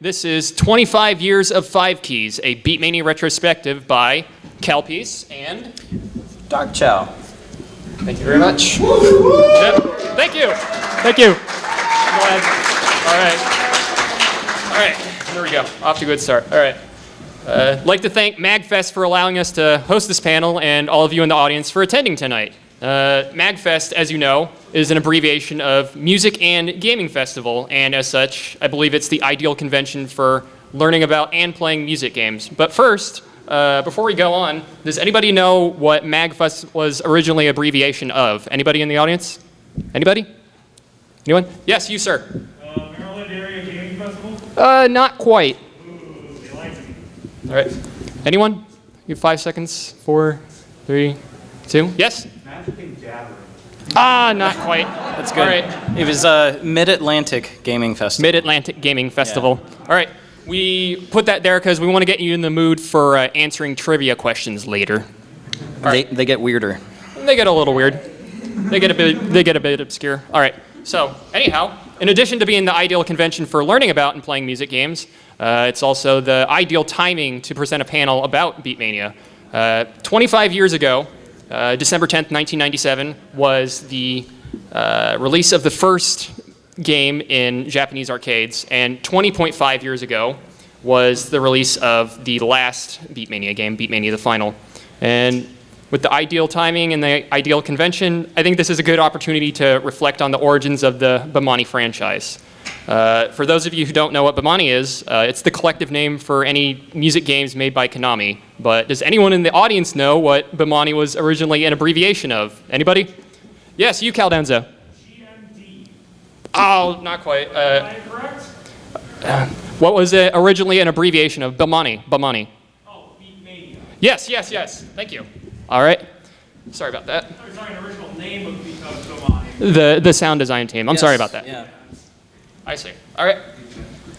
This is 25 Years of Five Keys, a Beatmania retrospective by CALPI and darkchao. Thank you very much. Yep. Thank you. Thank you. Go ahead. All right. There we go. Off to a good start. All right. I'd like to thank MAGFest for allowing us to host this panel and all of you in the audience for attending tonight. MAGFest, as you know, is an abbreviation of Music and Gaming Festival, and as such, I believe it's the ideal convention for learning about and playing music games. But first, before we go on, does anybody know what MAGFest was originally an abbreviation of? Anybody in the audience? Anybody? Anyone? Yes, you, sir. Maryland Area Gaming Festival? Not quite. Ooh, they lied to me. All right. Anyone? You have 5 seconds. 4, 3, 2. Yes? Magic and Gathering. Ah, not quite. That's good. All right. It was Mid-Atlantic Gaming Festival. Mid-Atlantic Gaming Festival. Yeah. All right. We put that there because we want to get you in the mood for answering trivia questions later. They get weirder. They get a little weird. They get a bit obscure. All right. So anyhow, in addition to being the ideal convention for learning about and playing music games, it's also the ideal timing to present a panel about Beatmania. 25 years ago, December 10th, 1997, was the release of the first game in Japanese arcades, and 20.5 years ago was the release of the last Beatmania game, Beatmania the Final. And with the ideal timing and the ideal convention, I think this is a good opportunity to reflect on the origins of the Beatmania franchise. For those of you who don't know what Beatmania is, it's the collective name for any music games made by Konami. But does anyone in the audience know what Beatmania was originally an abbreviation of? Anybody? Yes, you, Caldenza. GMD. Oh, not quite. Am I correct? What was it originally an abbreviation of? Beatmania. Oh, Beatmania. Yes. Thank you. All right. Sorry about that. Sorry, an original name of Beatmania. The sound design team. I'm sorry about that. Yeah. I see. All right.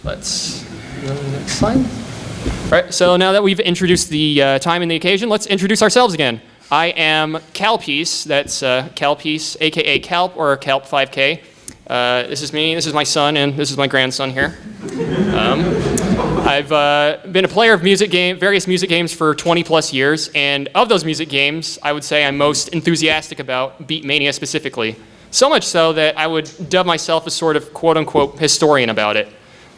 Let's go to the next slide. All right. So now that we've introduced the time and the occasion, let's introduce ourselves again. I am CALPI. That's CALPI, aka CALP or CALP 5K. This is me. This is my son, and this is my grandson here. I've been a player of various music games for 20 plus years, and of those music games, I would say I'm most enthusiastic about Beatmania specifically. So much so that I would dub myself a sort of quote-unquote historian about it.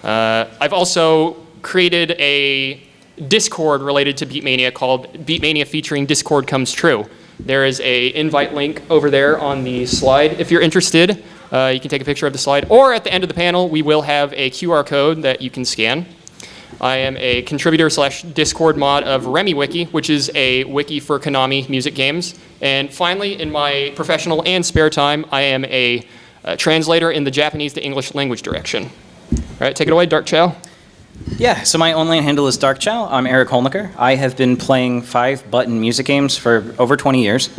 I've also created a Discord related to Beatmania called Beatmania featuring Discord Comes True. There is an invite link over there on the slide. If you're interested, you can take a picture of the slide, or at the end of the panel, we will have a QR code that you can scan. I am a contributor / Discord mod of RemiWiki, which is a wiki for Konami music games. And finally, in my professional and spare time, I am a translator in the Japanese to English language direction. All right, take it away, darkchao. Yeah, so my online handle is darkchao. I'm Eric Holniker. I have been playing 5-button music games for over 20 years.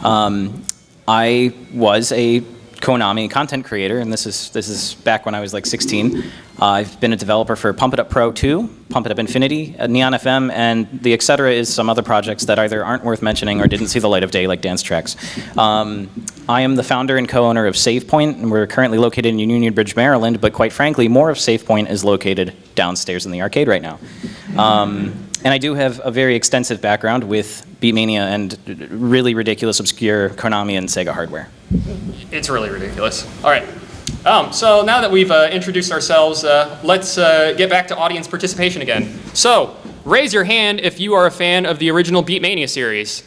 I was a Konami content creator, and this is back when I was like 16. I've been a developer for Pump It Up Pro 2, Pump It Up Infinity, Neon FM, and the etc. is some other projects that either aren't worth mentioning or didn't see the light of day, like dance tracks. I am the founder and co-owner of SavePoint, and we're currently located in Union Bridge, Maryland, but quite frankly, more of SavePoint is located downstairs in the arcade right now. And I do have a very extensive background with Beatmania and really ridiculous, obscure Konami and Sega hardware. It's really ridiculous. All right. So now that we've introduced ourselves, let's get back to audience participation again. So raise your hand if you are a fan of the original Beatmania series.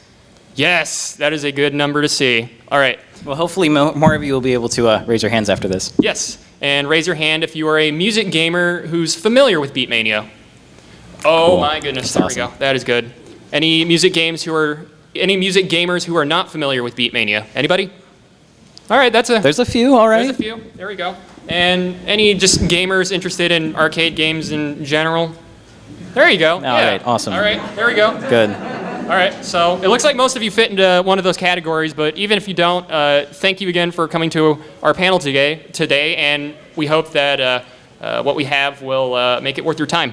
Yes, that is a good number to see. All right. Well, hopefully more of you will be able to raise your hands after this. Yes, and raise your hand if you are a music gamer who's familiar with Beatmania. Oh cool. My goodness, there we go. That is good. Any music gamers who are not familiar with Beatmania? Anybody? All right, there's a few, all right. There's a few, there we go. And any just gamers interested in arcade games in general? There you go. All right, awesome. All right, there we go. Good. All right, so it looks like most of you fit into one of those categories, but even if you don't, thank you again for coming to our panel today, and we hope that what we have will make it worth your time.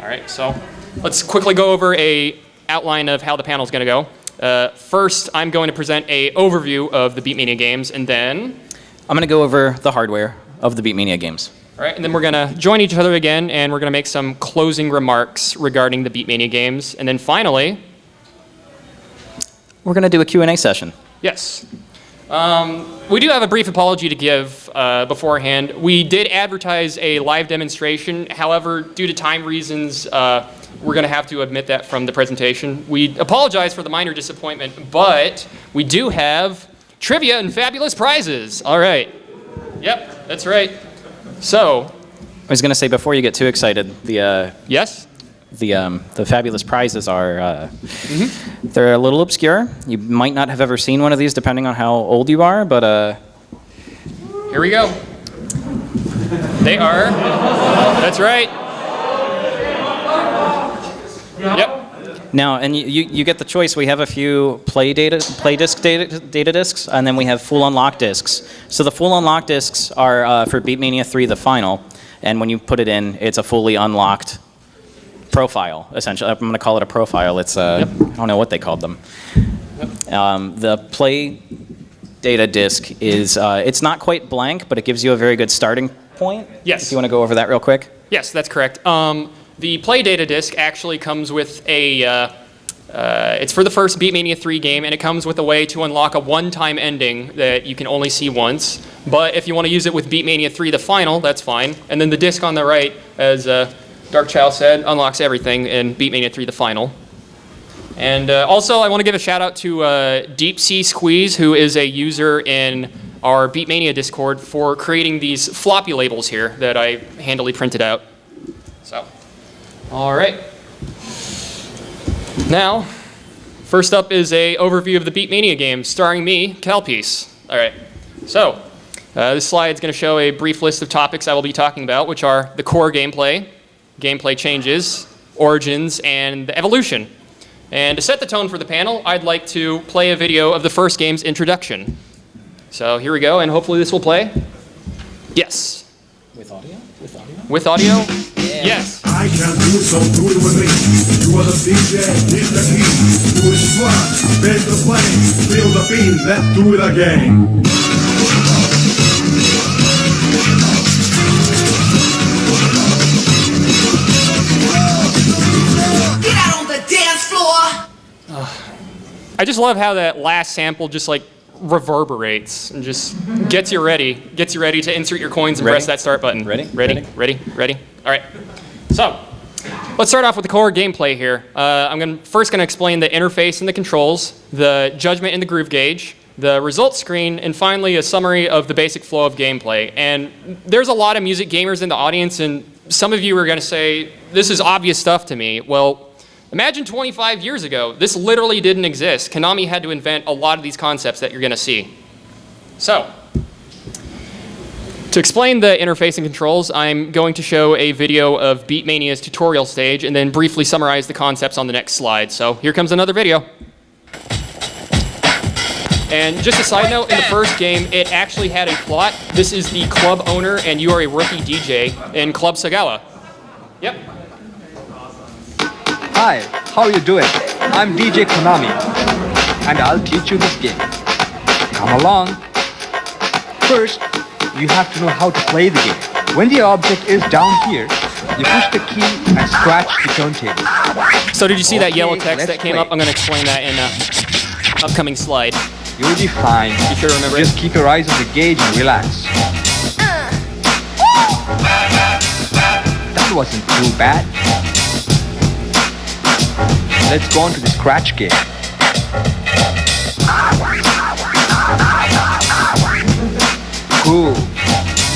All right, so let's quickly go over an outline of how the panel is going to go. First, I'm going to present an overview of the Beatmania games, and then I'm going to go over the hardware of the Beatmania games. All right, and then we're going to join each other again, and we're going to make some closing remarks regarding the Beatmania games. And then finally, We're going to do a Q&A session. yes. We do have a brief apology to give beforehand. We did advertise a live demonstration. However, due to time reasons, we're going to have to omit that from the presentation. We apologize for the minor disappointment, but we do have trivia and fabulous prizes. All right. Yep, that's right. So, I was going to say, before you get too excited, yes? the fabulous prizes are, they're a little obscure. You might not have ever seen one of these, depending on how old you are, but Here we go. They are, that's right. Yep. now, and you get the choice. We have a few play disc data discs, and then we have full unlock discs. So the full unlock discs are for Beatmania 3, the final, and when you put it in, it's a fully unlocked profile, essentially. I'm going to call it a profile. It's I don't know what they called them. The play data disc is it's not quite blank, but it gives you a very good starting point. Yes. If you want to go over that real quick. Yes, that's correct. The play data disc actually comes with a, it's for the first Beatmania 3 game, and it comes with a way to unlock a one-time ending that you can only see once. But if you want to use it with Beatmania 3, the final, that's fine. And then the disc on the right, as darkchao said, unlocks everything in Beatmania 3, the final. And also, I want to give a shout out to Deep Sea Squeeze, who is a user in our Beatmania Discord, for creating these floppy labels here that I handily printed out. So, all right. Now, first up is a overview of the Beatmania games, starring me, CALPI. All right. So, this slide is going to show a brief list of topics I will be talking about, which are the core gameplay, gameplay changes, origins, and the evolution. And to set the tone for the panel, I'd like to play a video of the first game's introduction. So here we go, and hopefully this will play. Yes. With audio? With audio? With audio? Yes. I can do so, do it with me. You are the DJ, hit the key. Do it smart, bend the flame, feel the beat, let's do it again. Get out on the dance floor! I just love how that last sample just like reverberates and just gets you ready to insert your coins and Ready? press that start button. Ready? Ready? Ready? All right. So, let's start off with the core gameplay here. I'm first going to explain the interface and the controls, the judgment and the groove gauge, the results screen, and finally a summary of the basic flow of gameplay. And there's a lot of music gamers in the audience, and some of you are going to say, this is obvious stuff to me. Well, imagine 25 years ago, this literally didn't exist. Konami had to invent a lot of these concepts that you're going to see. So, to explain the interface and controls, I'm going to show a video of Beatmania's tutorial stage and then briefly summarize the concepts on the next slide. So here comes another video. And just a side note, in the first game, it actually had a plot. This is the club owner, and you are a rookie DJ in Club Sagawa. Yep. Hi, how are you doing? I'm DJ Konami, and I'll teach you this game. Come along. First, you have to know how to play the game. When the object is down here, you push the key and scratch the turntable. So did you see that yellow Okay, text that let's came play. up? I'm going to explain that in an upcoming slide. You'll be fine. You sure remember Just it? keep your eyes on the gauge and relax. That wasn't too bad. Let's go on to the scratch game. Cool.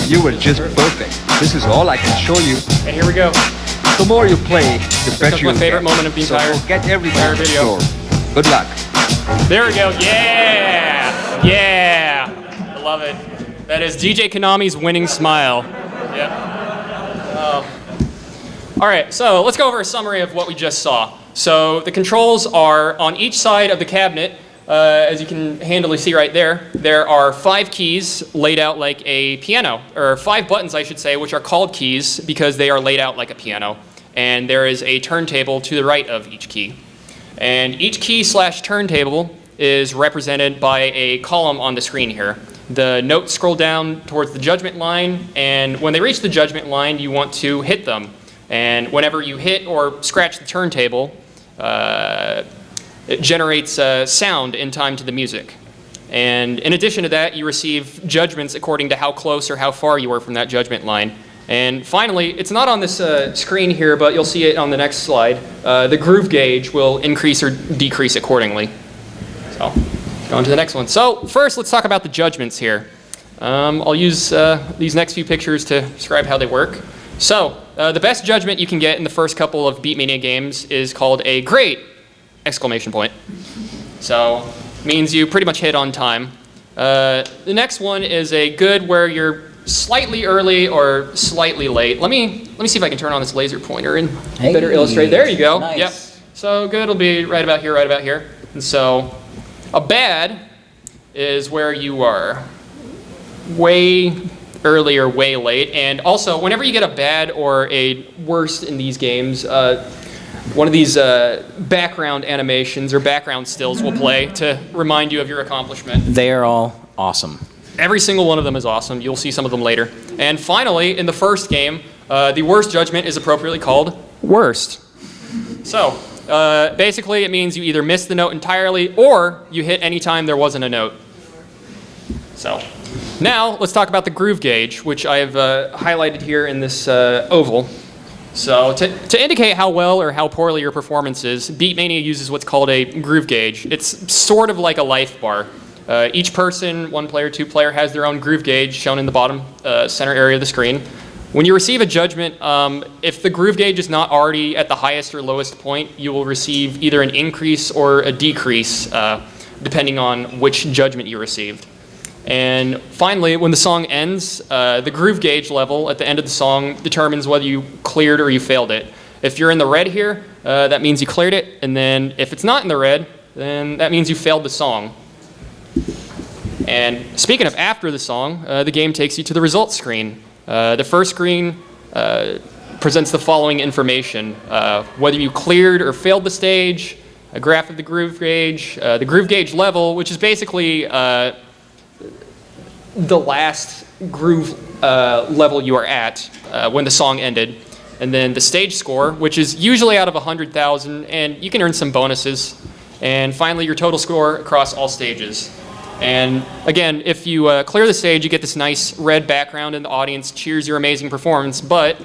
You were just perfect. This is all I can show you. And here we go. The more you play, the better That's you'll my favorite get. moment of the entire- So get everything entire on the video. floor. Good luck. There we go. Yeah! Yeah! I love it. That is DJ Konami's winning smile. Yep. All right, so let's go over a summary of what we just saw. So the controls are on each side of the cabinet. As you can handily see right there, there are 5 keys laid out like a piano, or 5 buttons, I should say, which are called keys because they are laid out like a piano. And there is a turntable to the right of each key. And each key/turntable is represented by a column on the screen here. The notes scroll down towards the judgment line, and when they reach the judgment line, you want to hit them. And whenever you hit or scratch the turntable, it generates sound in time to the music. And in addition to that, you receive judgments according to how close or how far you were from that judgment line. And finally, it's not on this screen here, but you'll see it on the next slide. The groove gauge will increase or decrease accordingly. So, go on to the next one. So first, let's talk about the judgments here. I'll use these next few pictures to describe how they work. So, the best judgment you can get in the first couple of Beatmania games is called a great! Exclamation point. So, means you pretty much hit on time. The next one is a good, where you're slightly early or slightly late. Let me see if I can turn on this laser pointer and better illustrate. There you go. Nice. Yep. So good will be right about here, right about here. And so a bad is where you are way early or way late. And also, whenever you get a bad or a worst in these games, one of these background animations or background stills will play to remind you of your accomplishment. They are all awesome. Every single one of them is awesome. You'll see some of them later. And finally, in the first game, the worst judgment is appropriately called worst. So, basically it means you either miss the note entirely or you hit any time there wasn't a note. So, now let's talk about the groove gauge, which I've highlighted here in this oval. So, to indicate how well or how poorly your performance is, Beatmania uses what's called a groove gauge. It's sort of like a life bar. Each person, one player, two player, has their own groove gauge shown in the bottom center area of the screen. When you receive a judgment, if the groove gauge is not already at the highest or lowest point, you will receive either an increase or a decrease, depending on which judgment you received. And finally, when the song ends, the groove gauge level at the end of the song determines whether you cleared or you failed it. If you're in the red here, that means you cleared it, and then if it's not in the red, then that means you failed the song. And speaking of after the song, the game takes you to the results screen. The first screen presents the following information. Whether you cleared or failed the stage, a graph of the groove gauge level, which is basically the last groove level you are at when the song ended. And then the stage score, which is usually out of 100,000, and you can earn some bonuses. And finally, your total score across all stages. And again, if you clear the stage, you get this nice red background and the audience cheers your amazing performance. But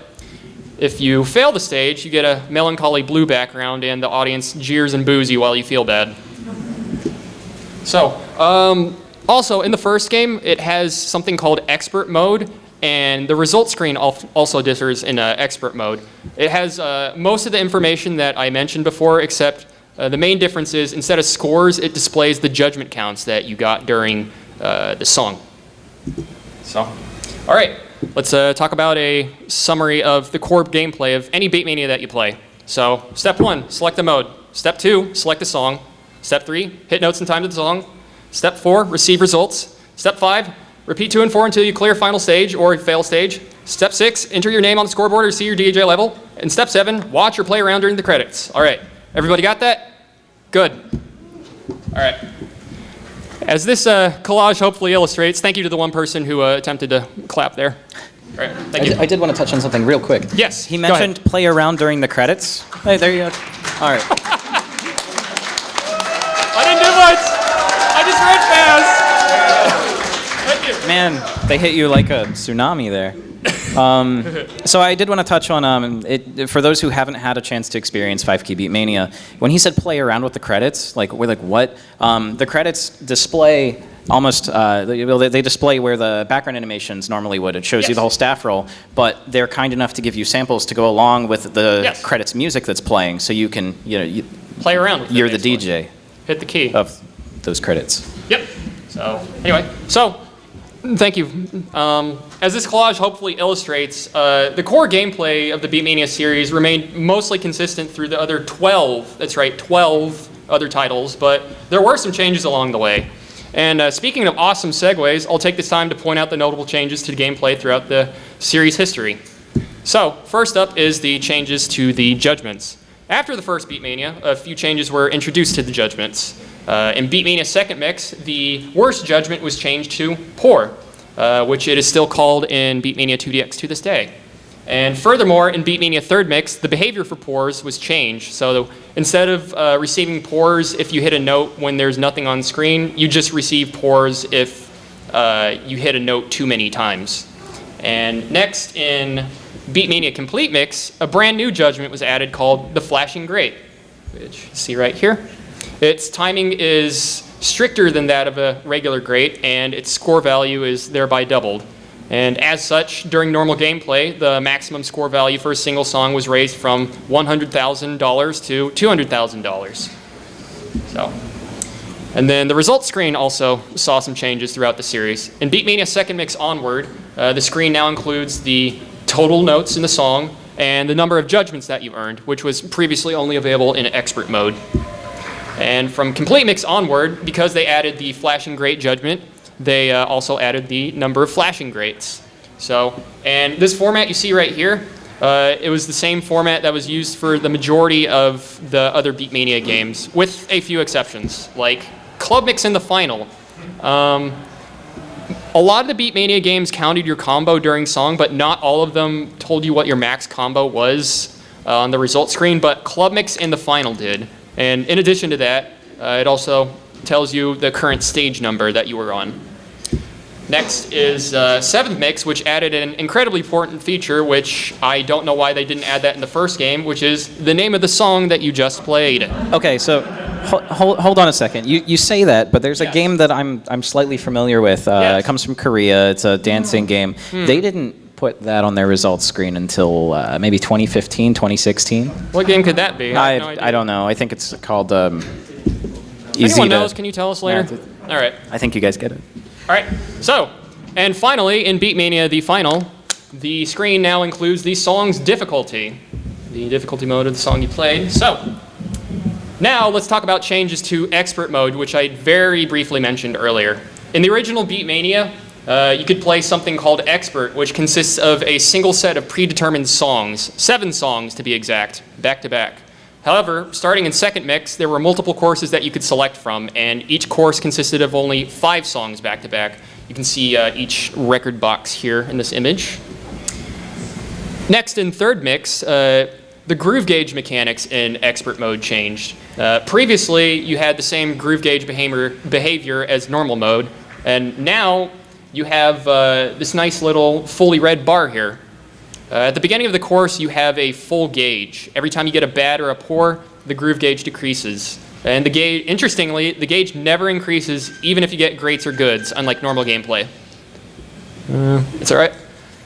if you fail the stage, you get a melancholy blue background and the audience jeers and boos you while you feel bad. So, also in the first game, it has something called expert mode, and the result screen also differs in expert mode. It has most of the information that I mentioned before, except the main difference is instead of scores, it displays the judgment counts that you got during the song. So, all right, let's talk about a summary of the core gameplay of any Beatmania that you play. So, step 1, select the mode. Step 2, select the song. Step 3, hit notes in time to the song. Step 4, receive results. Step 5, repeat 2 and 4 until you clear final stage or fail stage. Step 6, enter your name on the scoreboard or see your DJ level. And step 7, watch or play around during the credits. All right. Everybody got that? Good. All right. As this collage hopefully illustrates, thank you to the one person who attempted to clap there. All right, thank you. I did want to touch on something real quick. Yes, He go ahead. mentioned play around during the credits. Hey, there you go. All right. I didn't do much. I just read fast. Thank you. Man, they hit you like a tsunami there. So I did want to touch on, for those who haven't had a chance to experience 5Key Beatmania, when he said play around with the credits, like, we're like, what? The credits display almost, they display where the background animations normally would. It shows you the whole staff roll, but they're kind enough to give you samples to go along with the credits music that's playing, so you can, play around with it. You're the DJ. Hit the key. Of those credits. Yep. So, anyway, thank you. As this collage hopefully illustrates, the core gameplay of the Beatmania series remained mostly consistent through the other 12, that's right, 12 other titles, but there were some changes along the way. And speaking of awesome segues, I'll take this time to point out the notable changes to the gameplay throughout the series history. So, first up is the changes to the judgments. After the first Beatmania, a few changes were introduced to the judgments. In Beatmania second mix, the worst judgment was changed to poor, which it is still called in Beatmania 2DX to this day. And furthermore, in Beatmania third mix, the behavior for pours was changed. So instead of receiving pours if you hit a note when there's nothing on screen, you just receive pours if you hit a note too many times. And next, in Beatmania complete mix, a brand new judgment was added called the flashing great, which you see right here. Its timing is stricter than that of a regular great, and its score value is thereby doubled. And as such, during normal gameplay, the maximum score value for a single song was raised from $100,000 to $200,000. So, and then the results screen also saw some changes throughout the series. In Beatmania second mix onward, the screen now includes the total notes in the song and the number of judgments that you earned, which was previously only available in expert mode. And from complete mix onward, because they added the flashing great judgment, they also added the number of flashing greats. So, and this format you see right here, it was the same format that was used for the majority of the other Beatmania games, with a few exceptions, like Club Mix in the final. A lot of the Beatmania games counted your combo during song, but not all of them told you what your max combo was on the result screen, but Club Mix in the final did. And in addition to that, it also tells you the current stage number that you were on. Next is seventh mix, which added an incredibly important feature, which I don't know why they didn't add that in the first game, which is the name of the song that you just played. Okay, so hold on a second. You say that, but there's a game that I'm slightly familiar with. Yes. It comes from Korea. It's a dancing game. They didn't put that on their results screen until maybe 2015, 2016. What game could that be? I have no idea. I don't know. I think it's called If anyone knows, can you tell us later? All right. I think you guys get it. All right. So, and finally, in Beatmania, the final, the screen now includes the song's difficulty, the difficulty mode of the song you played. So, now let's talk about changes to expert mode, which I very briefly mentioned earlier. In the original Beatmania, you could play something called expert, which consists of a single set of predetermined songs, 7 songs to be exact, back to back. However, starting in second mix, there were multiple courses that you could select from, and each course consisted of only 5 songs back to back. You can see each record box here in this image. Next, in third mix, the groove gauge mechanics in expert mode changed. Previously, you had the same groove gauge behavior as normal mode, and now you have this nice little fully red bar here. At the beginning of the course, you have a full gauge. Every time you get a bad or a poor, the groove gauge decreases. And the gauge, interestingly, the gauge never increases even if you get greats or goods, unlike normal gameplay. It's all right.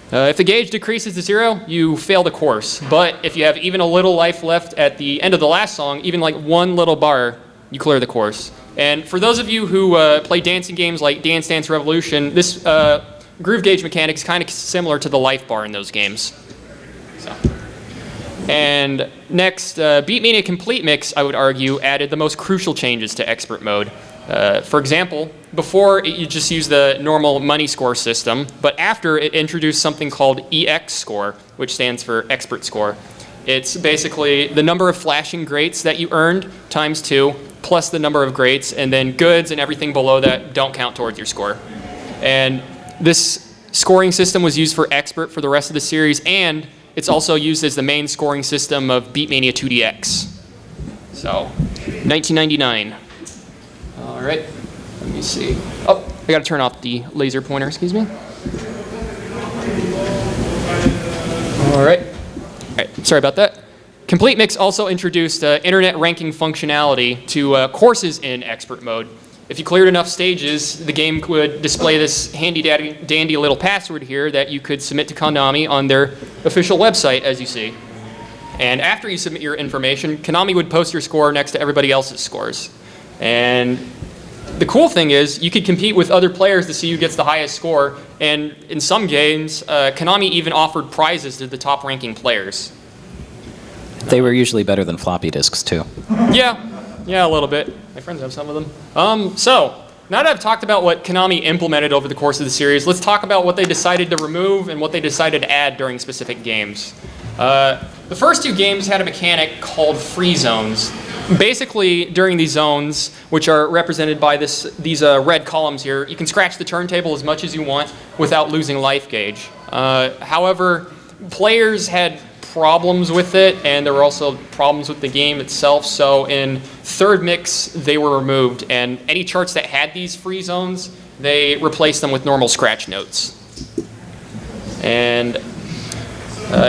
If the gauge decreases to 0, you fail the course. But if you have even a little life left at the end of the last song, even like one little bar, you clear the course. And for those of you who play dancing games like Dance Dance Revolution, this groove gauge mechanic is kind of similar to the life bar in those games. So. And next, Beatmania Complete Mix, I would argue, added the most crucial changes to expert mode. For example, before you just used the normal money score system, but after it introduced something called EX score, which stands for expert score. It's basically the number of flashing greats that you earned times 2, plus the number of greats, and then goods and everything below that don't count towards your score. And this scoring system was used for expert for the rest of the series, and it's also used as the main scoring system of Beatmania 2DX. So, 1999. All right, let me see. Oh, I gotta turn off the laser pointer, excuse me. All right. All right, sorry about that. Complete Mix also introduced internet ranking functionality to courses in expert mode. If you cleared enough stages, the game would display this handy dandy little password here that you could submit to Konami on their official website, as you see. And after you submit your information, Konami would post your score next to everybody else's scores. And the cool thing is, you could compete with other players to see who gets the highest score, and in some games, Konami even offered prizes to the top ranking players. They were usually better than floppy disks, too. Yeah, a little bit. My friends have some of them. So, now that I've talked about what Konami implemented over the course of the series, let's talk about what they decided to remove and what they decided to add during specific games. The first 2 games had a mechanic called free zones. basically, during these zones, which are represented by these red columns here, you can scratch the turntable as much as you want without losing life gauge. However, players had problems with it, and there were also problems with the game itself. So in third mix, they were removed, and any charts that had these free zones, they replaced them with normal scratch notes. And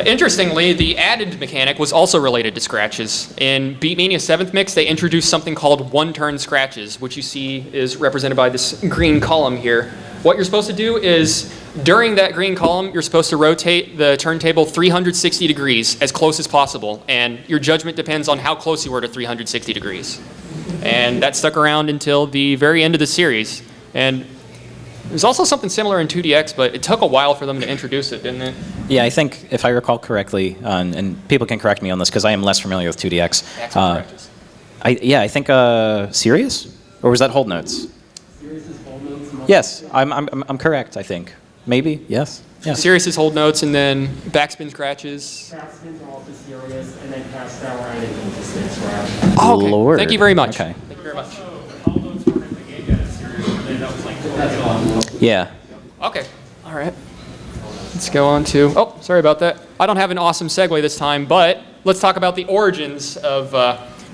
interestingly, the added mechanic was also related to scratches. In Beatmania 7th Mix, they introduced something called one-turn scratches, which you see is represented by this green column here. What you're supposed to do is, during that green column, you're supposed to rotate the turntable 360 degrees, as close as possible, and your judgment depends on how close you were to 360 degrees. And that stuck around until the very end of the series. And there's also something similar in 2DX, but it took a while for them to introduce it, didn't it? Yeah, I think, if I recall correctly, and people can correct me on this because I am less familiar with 2DX. I think Sirius? Or was that Hold Notes? Sirius is Hold Notes. Yes, I'm correct, I think. Maybe, yes. Yeah. Sirius is Hold Notes, and then backspin scratches. Backspins are also Sirius, and then pass down around and into six round. Oh, okay. Lord. Thank you very much. Okay. Thank you very much. All those were in the game that is serious, and then that was like Yeah. Okay. All right. Let's go on to, oh, sorry about that. I don't have an awesome segue this time, but let's talk about the origins of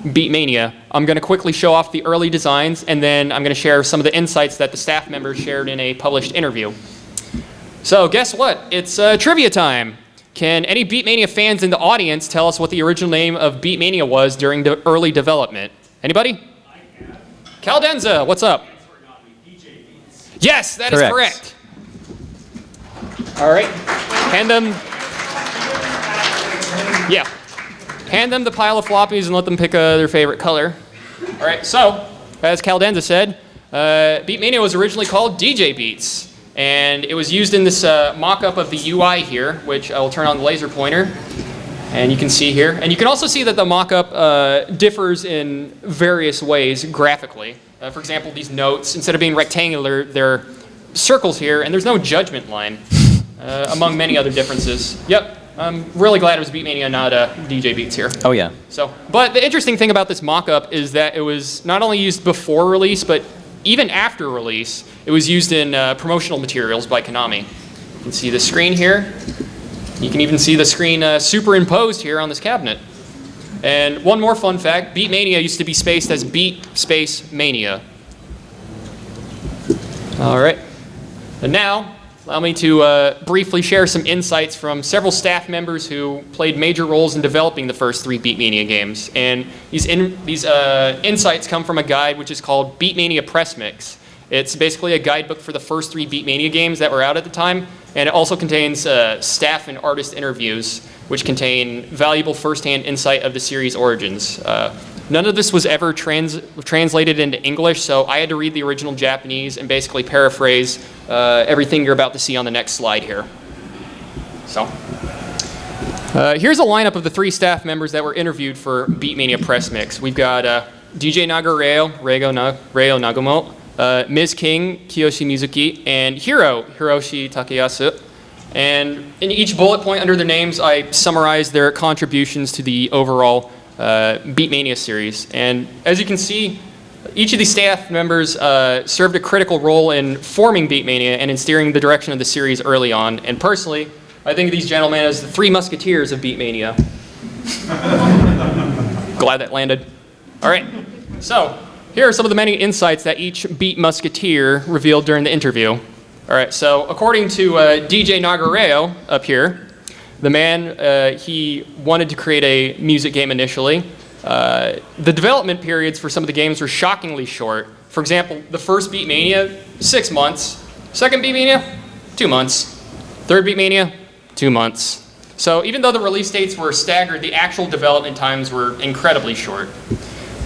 Beatmania. I'm going to quickly show off the early designs, and then I'm going to share some of the insights that the staff members shared in a published interview. So guess what? It's trivia time. Can any Beatmania fans in the audience tell us what the original name of Beatmania was during the early development? Anybody? Caldenza, what's up? Yes, that is correct. All right. Hand them. Yeah. Hand them the pile of floppies and let them pick their favorite color. All right. So, as Caldenza said, Beatmania was originally called DJ Beats. And it was used in this mock-up of the UI here, which I will turn on the laser pointer. And you can see here. And you can also see that the mock-up differs in various ways graphically. For example, these notes, instead of being rectangular, they're circles here, and there's no judgment line, among many other differences. Yep, I'm really glad it was Beatmania, not DJ Beats here. Oh, yeah. So, but the interesting thing about this mock-up is that it was not only used before release, but even after release, it was used in promotional materials by Konami. You can see the screen here. You can even see the screen superimposed here on this cabinet. And one more fun fact, Beatmania used to be spaced as Beat Space Mania. All right. And now, allow me to briefly share some insights from several staff members who played major roles in developing the first 3 Beatmania games. And these insights come from a guide which is called Beatmania Press Mix. It's basically a guidebook for the first 3 Beatmania games that were out at the time. And it also contains staff and artist interviews, which contain valuable first-hand insight of the series' origins. None of this was ever translated into English, so I had to read the original Japanese and basically paraphrase everything you're about to see on the next slide here. So, here's a lineup of the 3 staff members that were interviewed for Beatmania Press Mix. We've got DJ Nagareo, Reo Nagumo, Ms. King, Kiyoshi Mizuki, and Hiroshi Takeyasu. And in each bullet point under their names, I summarized their contributions to the overall Beatmania series. And as you can see, each of these staff members served a critical role in forming Beatmania and in steering the direction of the series early on. And personally, I think of these gentlemen as the 3 musketeers of Beatmania. Glad that landed. All right, so here are some of the many insights that each Beat Musketeer revealed during the interview. All right, so according to DJ Nagareo up here, the man, he wanted to create a music game initially. The development periods for some of the games were shockingly short. For example, the first Beatmania, 6 months. Second Beatmania, 2 months. Third Beatmania, 2 months. So even though the release dates were staggered, the actual development times were incredibly short.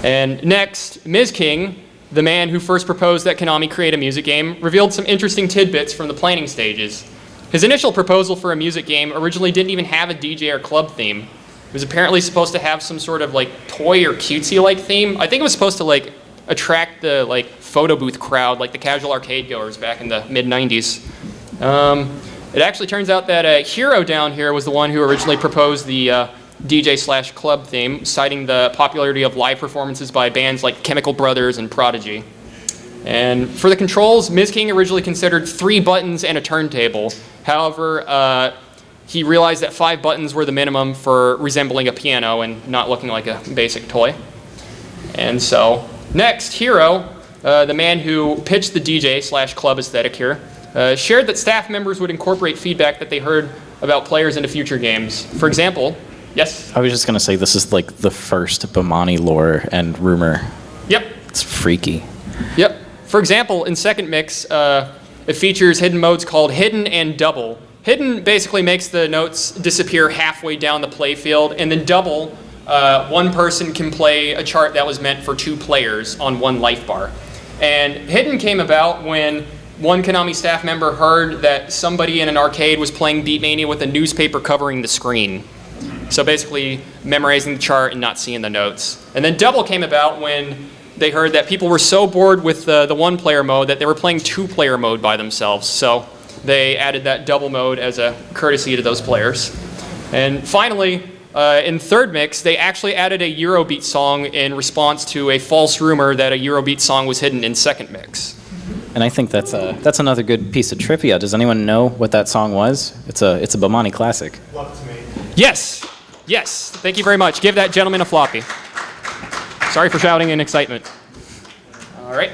And next, Ms. King, the man who first proposed that Konami create a music game, revealed some interesting tidbits from the planning stages. His initial proposal for a music game originally didn't even have a DJ or club theme. It was apparently supposed to have some sort of like toy or cutesy-like theme. I think it was supposed to like attract the like photo booth crowd, like the casual arcade goers back in the mid-90s. It actually turns out that Hiro down here was the one who originally proposed the DJ/club theme, citing the popularity of live performances by bands like Chemical Brothers and Prodigy. And for the controls, Ms. King originally considered 3 buttons and a turntable. However, he realized that 5 buttons were the minimum for resembling a piano and not looking like a basic toy. And so, next, Hero, the man who pitched the DJ/club aesthetic here, shared that staff members would incorporate feedback that they heard about players into future games. For example, yes? I was just going to say this is like the first Beatmania lore and rumor. Yep. It's freaky. Yep. For example, in second mix, it features hidden modes called Hidden and Double. Hidden basically makes the notes disappear halfway down the play field, and then Double, one person can play a chart that was meant for 2 players on 1 life bar. And Hidden came about when one Konami staff member heard that somebody in an arcade was playing Beatmania with a newspaper covering the screen. So basically memorizing the chart and not seeing the notes. And then Double came about when they heard that people were so bored with the 1-player mode that they were playing 2-player mode by themselves. So they added that double mode as a courtesy to those players. And finally, in third mix, they actually added a Eurobeat song in response to a false rumor that a Eurobeat song was hidden in second mix. And I think that's another good piece of trivia. Does anyone know what that song was? It's a Beatmania classic. Yes, yes. Thank you very much. Give that gentleman a floppy. Sorry for shouting in excitement. All right.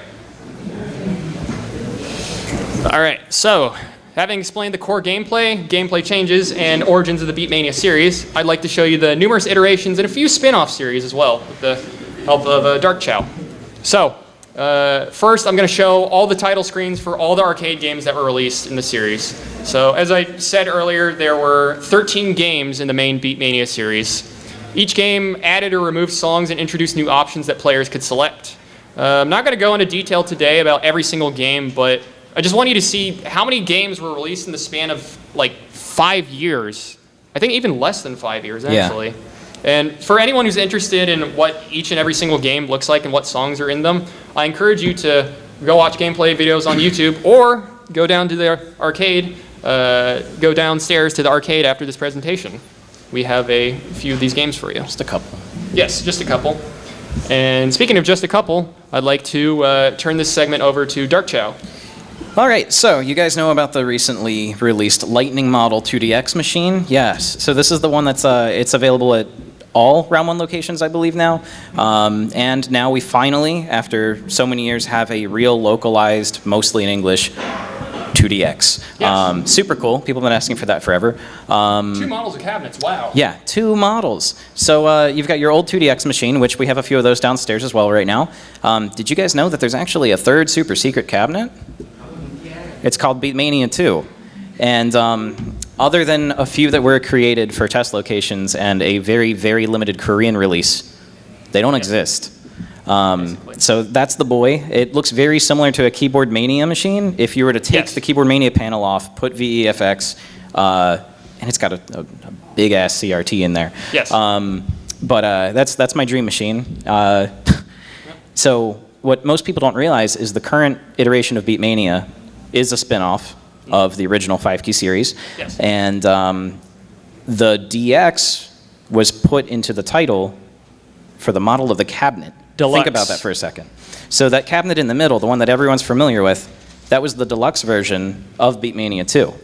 All right, so having explained the core gameplay changes, and origins of the Beatmania series, I'd like to show you the numerous iterations and a few spin-off series as well, with the help of darkchao. So, first I'm going to show all the title screens for all the arcade games that were released in the series. So, as I said earlier, there were 13 games in the main Beatmania series. Each game added or removed songs and introduced new options that players could select. I'm not going to go into detail today about every single game, but I just want you to see how many games were released in the span of like 5 years. I think even less than 5 years, actually. Yeah. And for anyone who's interested in what each and every single game looks like and what songs are in them, I encourage you to go watch gameplay videos on YouTube or go down to the arcade, go downstairs to the arcade after this presentation. We have a few of these games for you. Just a couple. Yes, just a couple. And speaking of just a couple, I'd like to turn this segment over to darkchao. All right, so you guys know about the recently released Lightning Model 2DX machine? Yes. So this is the one that's it's available at all Round 1 locations, I believe now. And now we finally, after so many years, have a real localized, mostly in English, 2DX. Yes. Super cool. People have been asking for that forever. 2 models of cabinets, wow. Yeah, 2 models. So you've got your old 2DX machine, which we have a few of those downstairs as well right now. Did you guys know that there's actually a 3rd super secret cabinet? It's called Beatmania 2. And other than a few that were created for test locations and a very, very limited Korean release, they don't exist. So that's the boy. It looks very similar to a Keyboard Mania machine. If you were to take the Keyboard Mania panel off, put VEFX, and it's got a big-ass CRT in there. Yes. But that's my dream machine. So what most people don't realize is the current iteration of Beatmania is a spin-off of the original 5-key series. Yes. And the DX was put into the title for the model of the cabinet. Deluxe. Think about that for a second. So that cabinet in the middle, the one that everyone's familiar with, that was the deluxe version of Beatmania 2.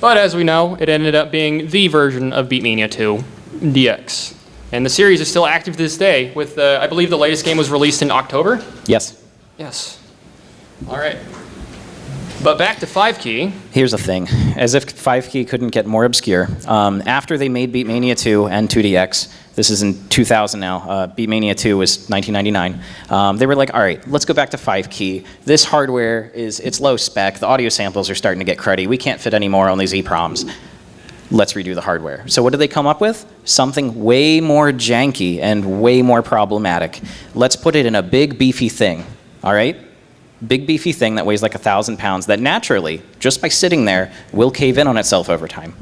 But as we know, it ended up being the version of Beatmania 2, DX. And the series is still active to this day, with, I believe the latest game was released in October? Yes. Yes. All right. But back to 5-key. Here's the thing. As if 5-key couldn't get more obscure, after they made Beatmania 2 and 2DX, this is in 2000 now, Beatmania 2 was 1999, they were like, all right, let's go back to 5-key. This hardware it's low spec, the audio samples are starting to get cruddy, we can't fit any more on these EPROMs. Let's redo the hardware. So what did they come up with? Something way more janky and way more problematic. Let's put it in a big beefy thing, all right? Big beefy thing that weighs like 1,000 pounds that naturally, just by sitting there, will cave in on itself over time.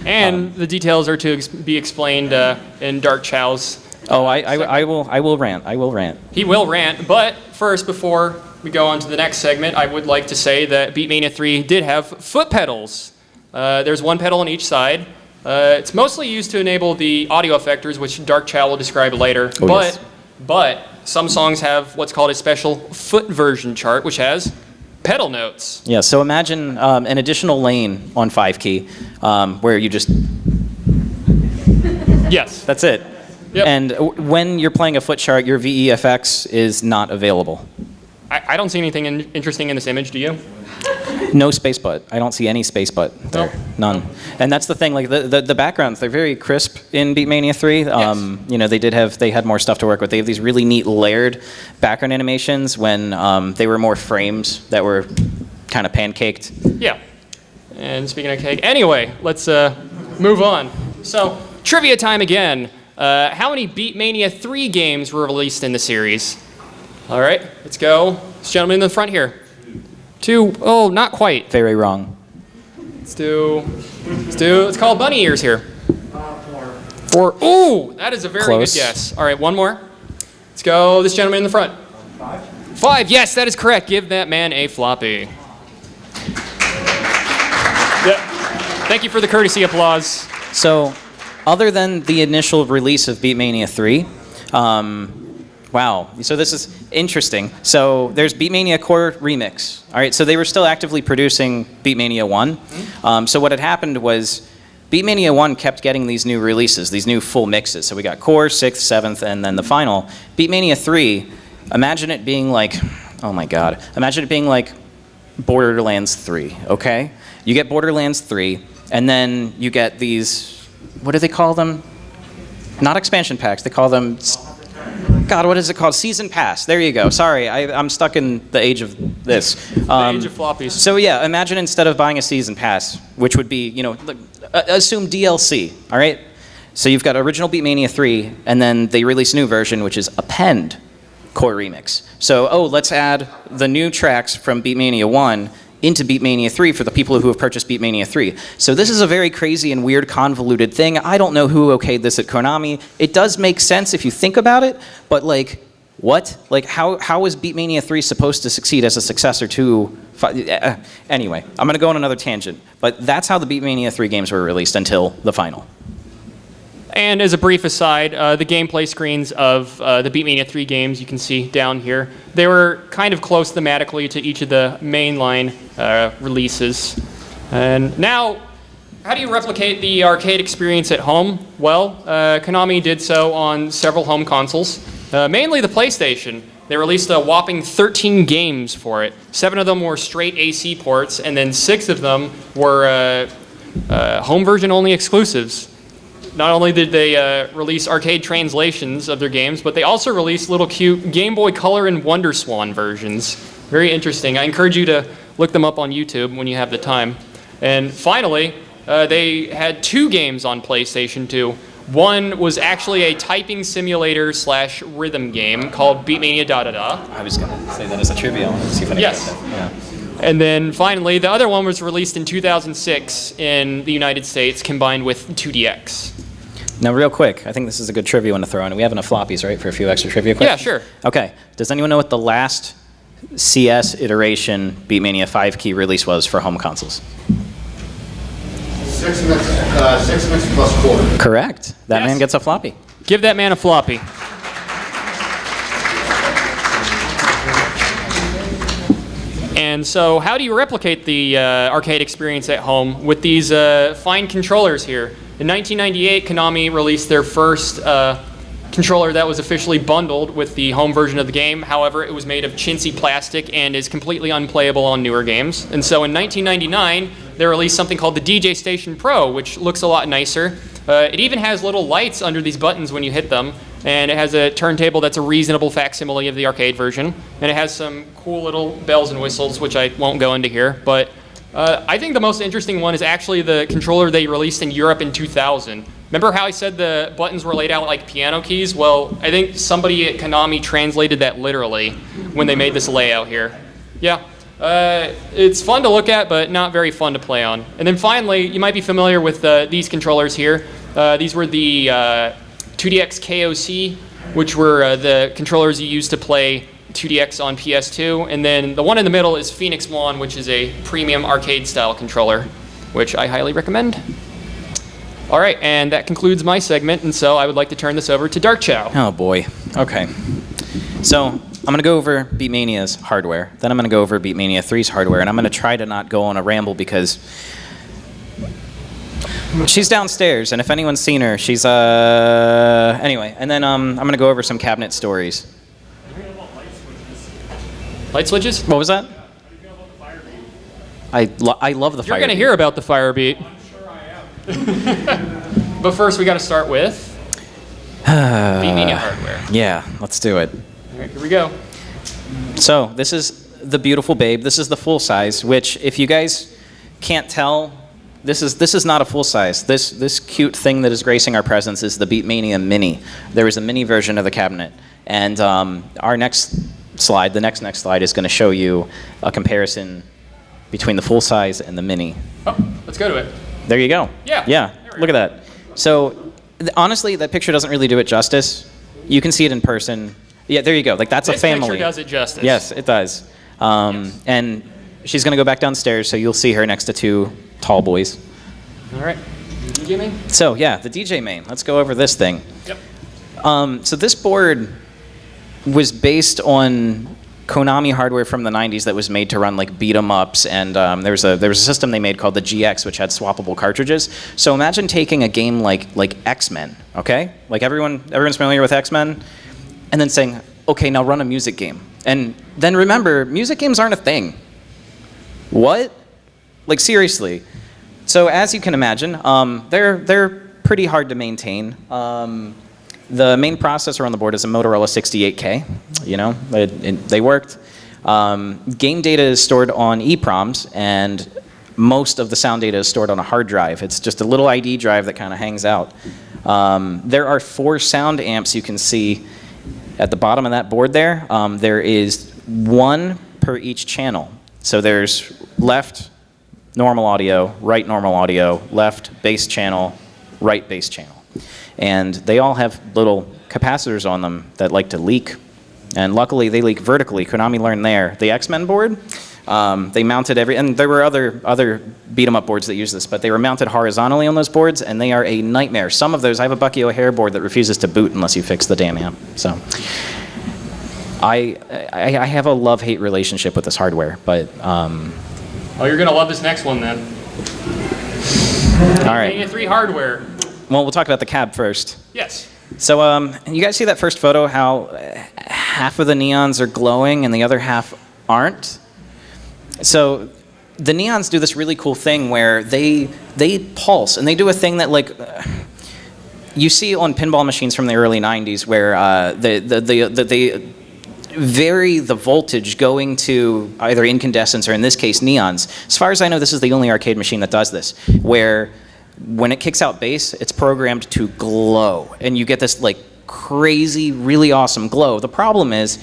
And the details are to be explained in darkchao's. Oh, I will rant. I will rant. He will rant, but first, before we go on to the next segment, I would like to say that Beatmania 3 did have foot pedals. There's 1 pedal on each side, It's mostly used to enable the audio effectors, which darkchao will describe later. Oh, yes. But some songs have what's called a special foot version chart, which has pedal notes. Yeah, so imagine an additional lane on 5-key where you just, Yes. that's it. Yep. And when you're playing a foot chart, your VEFX is not available. I don't see anything interesting in this image, do you? No space butt. I don't see any space butt there. Nope. None. And that's the thing. Like the backgrounds, they're very crisp in Beatmania 3. You know, they had more stuff to work with. They have these really neat layered background animations when they were more frames that were kind of pancaked. Yeah. And speaking of cake, anyway, let's move on. So, trivia time again. How many Beatmania 3 games were released in the series? All right, let's go. This gentleman in the front here. 2. Oh, not quite. Very wrong. Let's call bunny ears here. 4. Ooh, that is a very Close. good guess. All right, one more. Let's go. This gentleman in the front. 5. Yes, that is correct. Give that man a floppy. Yep. Thank you for the courtesy applause. So, other than the initial release of Beatmania 3, wow. So this is interesting. So there's Beatmania Core Remix. All right. So they were still actively producing Beatmania 1. So what had happened was Beatmania 1 kept getting these new releases, these new full mixes. So we got Core, 6th, 7th, and then the final. Beatmania 3, imagine it being like, oh my God. Imagine it being like Borderlands 3, okay? You get Borderlands 3, and then you get these, what do they call them? Not expansion packs. They call them, God, what is it called? Season Pass. There you go. Sorry, I'm stuck in the age of this. The age of floppies. So yeah, imagine instead of buying a Season Pass, which would be, you know, assume DLC, all right? So you've got original Beatmania 3, and then they release a new version, which is Append Core Remix. So, oh, let's add the new tracks from Beatmania 1 into Beatmania 3 for the people who have purchased Beatmania 3. So this is a very crazy and weird convoluted thing. I don't know who okayed this at Konami. It does make sense if you think about it, but like, what? Like, how is Beatmania 3 supposed to succeed as a successor to... Anyway, I'm going to go on another tangent, but that's how the Beatmania 3 games were released until the final. And as a brief aside, the gameplay screens of the Beatmania 3 games you can see down here, they were kind of close thematically to each of the mainline releases. And now, how do you replicate the arcade experience at home? Well, Konami did so on several home consoles, mainly the PlayStation. They released a whopping 13 games for it. 7 of them were straight AC ports, and then 6 of them were home version only exclusives. Not only did they release arcade translations of their games, but they also released little cute Game Boy Color and Wonder Swan versions. Very interesting. I encourage you to look them up on YouTube when you have the time. And finally, they had 2 games on PlayStation 2. One was actually a typing simulator / rhythm game called Beatmania Da Da Da. I was going to say that as a trivia. I want to see if I can Yes. get that. Yeah. And then finally, the other one was released in 2006 in the United States, combined with 2DX. Now, real quick, I think this is a good trivia one to throw in. We have enough floppies, right, for a few extra trivia questions? Yeah, sure. Okay. Does anyone know what the last CS iteration Beatmania 5-key release was for home consoles? 6 mix plus quarter. Correct. That Yes. man gets a floppy. Give that man a floppy. And so how do you replicate the arcade experience at home with these fine controllers here? In 1998, Konami released their first controller that was officially bundled with the home version of the game. However, it was made of chintzy plastic and is completely unplayable on newer games. And so in 1999, they released something called the DJ Station Pro, which looks a lot nicer. It even has little lights under these buttons when you hit them. And it has a turntable that's a reasonable facsimile of the arcade version. And it has some cool little bells and whistles, which I won't go into here. But I think the most interesting one is actually the controller they released in Europe in 2000. Remember how I said the buttons were laid out like piano keys? Well, I think somebody at Konami translated that literally when they made this layout here. Yeah, it's fun to look at, but not very fun to play on. And then finally, you might be familiar with these controllers here. These were the 2DX KOC, which were the controllers you used to play 2DX on PS2. And then the one in the middle is Phoenix One, which is a premium arcade-style controller, which I highly recommend. All right, and that concludes my segment, and so I would like to turn this over to darkchao. Oh boy. Okay. So I'm going to go over Beatmania's hardware. Then I'm going to go over Beatmania 3's hardware, and I'm going to try to not go on a ramble because she's downstairs, and if anyone's seen her, she's anyway. And then I'm going to go over some cabinet stories. Light switches? What was that? I love the fire. You're going to hear about the fire beat. But first, we got to start with Beatmania hardware. Yeah, let's do it. All right, here we go. So this is the beautiful babe. This is the full size. Which, if you guys can't tell, this is not a full size. This cute thing that is gracing our presence is the Beatmania Mini. There is a mini version of the cabinet, and our next slide, the next slide, is going to show you a comparison between the full size and the mini. Oh, let's go to it. There you go. Yeah. Yeah. Look at that. So honestly, that picture doesn't really do it justice. You can see it in person. Yeah, there you go. Like that's This a family. picture does it justice. Yes, it does. And she's going to go back downstairs, so you'll see her next to two tall boys. All right. DJ main? So yeah, the DJ main. Let's go over this thing. Yep. So this board was based on Konami hardware from the 90s that was made to run like beat 'em ups, and there was a system they made called the GX, which had swappable cartridges. So imagine taking a game like X-Men, okay? Like everyone's familiar with X-Men, and then saying, okay, now run a music game. And then remember, music games aren't a thing. What? Like seriously. So as you can imagine, they're pretty hard to maintain. The main processor on the board is a Motorola 68K. You know, they worked. Game data is stored on EEPROMs, and most of the sound data is stored on a hard drive. It's just a little ID drive that kind of hangs out. There are 4 sound amps you can see at the bottom of that board there. There is 1 per each channel. So there's left normal audio, right normal audio, left bass channel, right bass channel. And they all have little capacitors on them that like to leak. And luckily, they leak vertically. Konami learned there. The X-Men board, they mounted and there were other beat-em-up boards that use this, but they were mounted horizontally on those boards, and they are a nightmare. Some of those, I have a Bucky O'Hare board that refuses to boot unless you fix the damn amp. So I have a love-hate relationship with this hardware, but... Oh, you're going to love this next one then. All right. Beatmania 3 hardware. Well, we'll talk about the cab first. Yes. So, you guys see that first photo, how half of the neons are glowing and the other half aren't? So, the neons do this really cool thing where they pulse, and they do a thing that, like, you see on pinball machines from the early 90s where they vary the voltage going to either incandescents or, in this case, neons. As far as I know, this is the only arcade machine that does this, where when it kicks out bass, it's programmed to glow, and you get this like crazy, really awesome glow. The problem is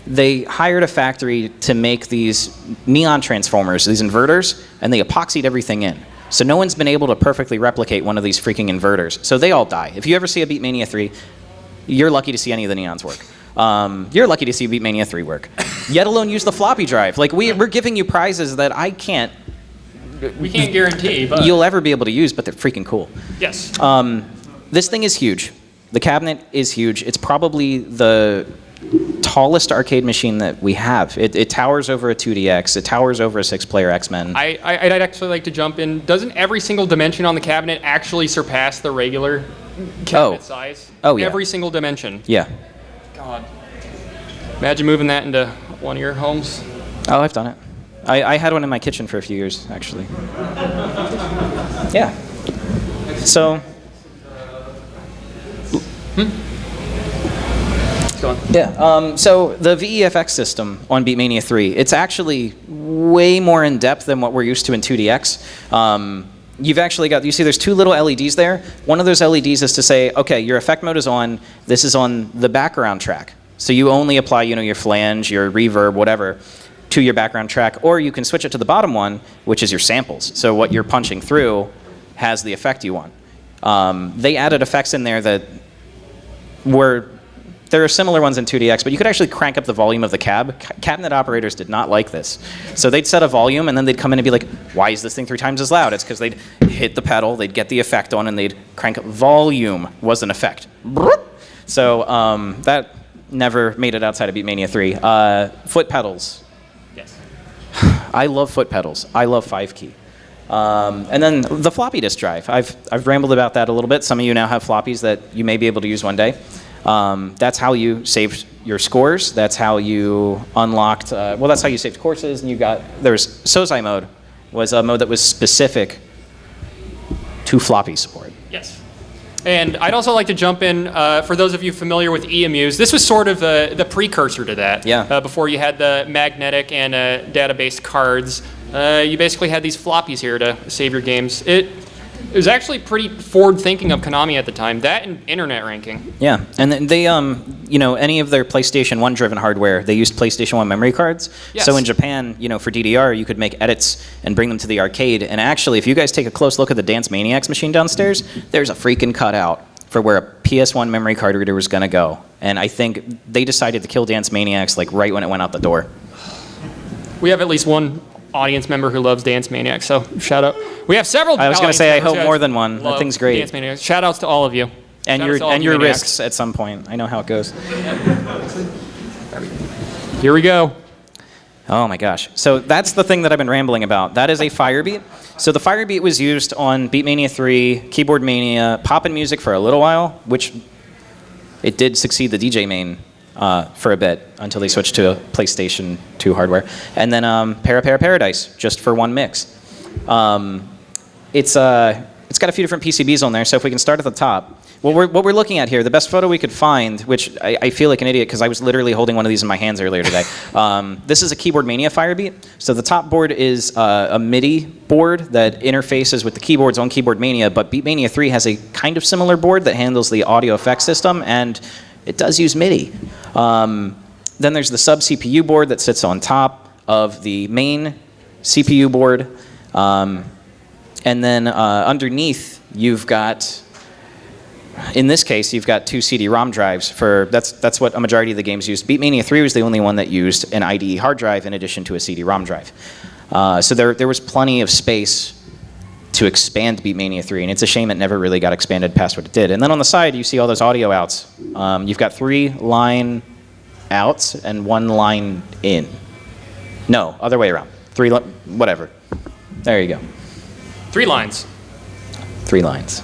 they hired a factory to make these neon transformers, these inverters, and they epoxied everything in. So no one's been able to perfectly replicate one of these freaking inverters. So they all die. If you ever see a Beatmania 3, you're lucky to see any of the neons work. You're lucky to see Beatmania 3 work, yet alone use the floppy drive. Like we're giving you prizes that I can't. We can't guarantee, but... You'll ever be able to use, but they're freaking cool. Yes. This thing is huge. The cabinet is huge. It's probably the tallest arcade machine that we have. It towers over a 2DX. It towers over a 6-player X-Men. I'd actually like to jump in. Doesn't every single dimension on the cabinet actually surpass the regular cabinet size? Oh, yeah. Every single dimension. Yeah. God. Imagine moving that into one of your homes. Oh, I've done it. I had one in my kitchen for a few years, actually. Yeah. So... Go on. Yeah, so the VEFX system on Beatmania 3, it's actually way more in depth than what we're used to in 2DX. You've actually got, you see there's 2 little LEDs there. One of those LEDs is to say, okay, your effect mode is on, this is on the background track. So you only apply, you know, your flange, your reverb, whatever, to your background track, or you can switch it to the bottom one, which is your samples. So what you're punching through has the effect you want. They added effects in there that were there are similar ones in 2DX, but you could actually crank up the volume of the cab. Cabinet operators did not like this. So they'd set a volume, and then they'd come in and be like, why is this thing 3 times as loud? It's because they'd hit the pedal, they'd get the effect on, and they'd crank up volume was an effect. So that never made it outside of Beatmania 3. Foot pedals. Yes. I love foot pedals. I love 5-key. And then the floppy disk drive. I've rambled about that a little bit. Some of you now have floppies that you may be able to use one day. That's how you saved your scores. That's how you unlocked, well, that's how you saved courses. And there was Sozai mode, was a mode that was specific to floppy support. Yes. And I'd also like to jump in, for those of you familiar with EMUs, this was sort of the precursor to that. Yeah. Before you had the magnetic and database cards, you basically had these floppies here to save your games. It was actually pretty forward-thinking of Konami at the time. That and internet ranking. Yeah, and then they, any of their PlayStation 1-driven hardware, they used PlayStation 1 memory cards. Yes. So in Japan, for DDR, you could make edits and bring them to the arcade. And actually, if you guys take a close look at the Dance Maniacs machine downstairs, there's a freaking cutout for where a PS1 memory card reader was going to go. And I think they decided to kill Dance Maniacs like right when it went out the door. We have at least one audience member who loves Dance Maniacs, so shout out. We have several. I was going to audience say, I members hope who more than one. That thing's great. Dance Maniacs. Shout outs to all of you. And Shout outs to all of your you maniacs. wrists at some point. I know how it goes. Here we go. Oh my gosh. So that's the thing that I've been rambling about. That is a Firebeat. So the Firebeat was used on Beatmania 3, Keyboard Mania, Poppin' Music for a little while, which it did succeed the DJ main for a bit until they switched to PlayStation 2 hardware. And then Paradise, just for one mix. It's got a few different PCBs on there, so if we can start at the top. What we're looking at here, the best photo we could find, which I feel like an idiot because I was literally holding one of these in my hands earlier today. This is a Keyboard Mania Firebeat. So the top board is a MIDI board that interfaces with the keyboards on Keyboard Mania, but Beatmania 3 has a kind of similar board that handles the audio effects system, and it does use MIDI. Then there's the sub CPU board that sits on top of the main CPU board. And then underneath, you've got, in this case, you've got 2 CD-ROM drives. That's what a majority of the games used. Beatmania 3 was the only one that used an IDE hard drive in addition to a CD-ROM drive. So there was plenty of space to expand Beatmania 3, and it's a shame it never really got expanded past what it did. And then on the side, you see all those audio outs. You've got 3 line outs and 1 line in. No, other way around. 3, whatever. There you go. 3 lines. 3 lines.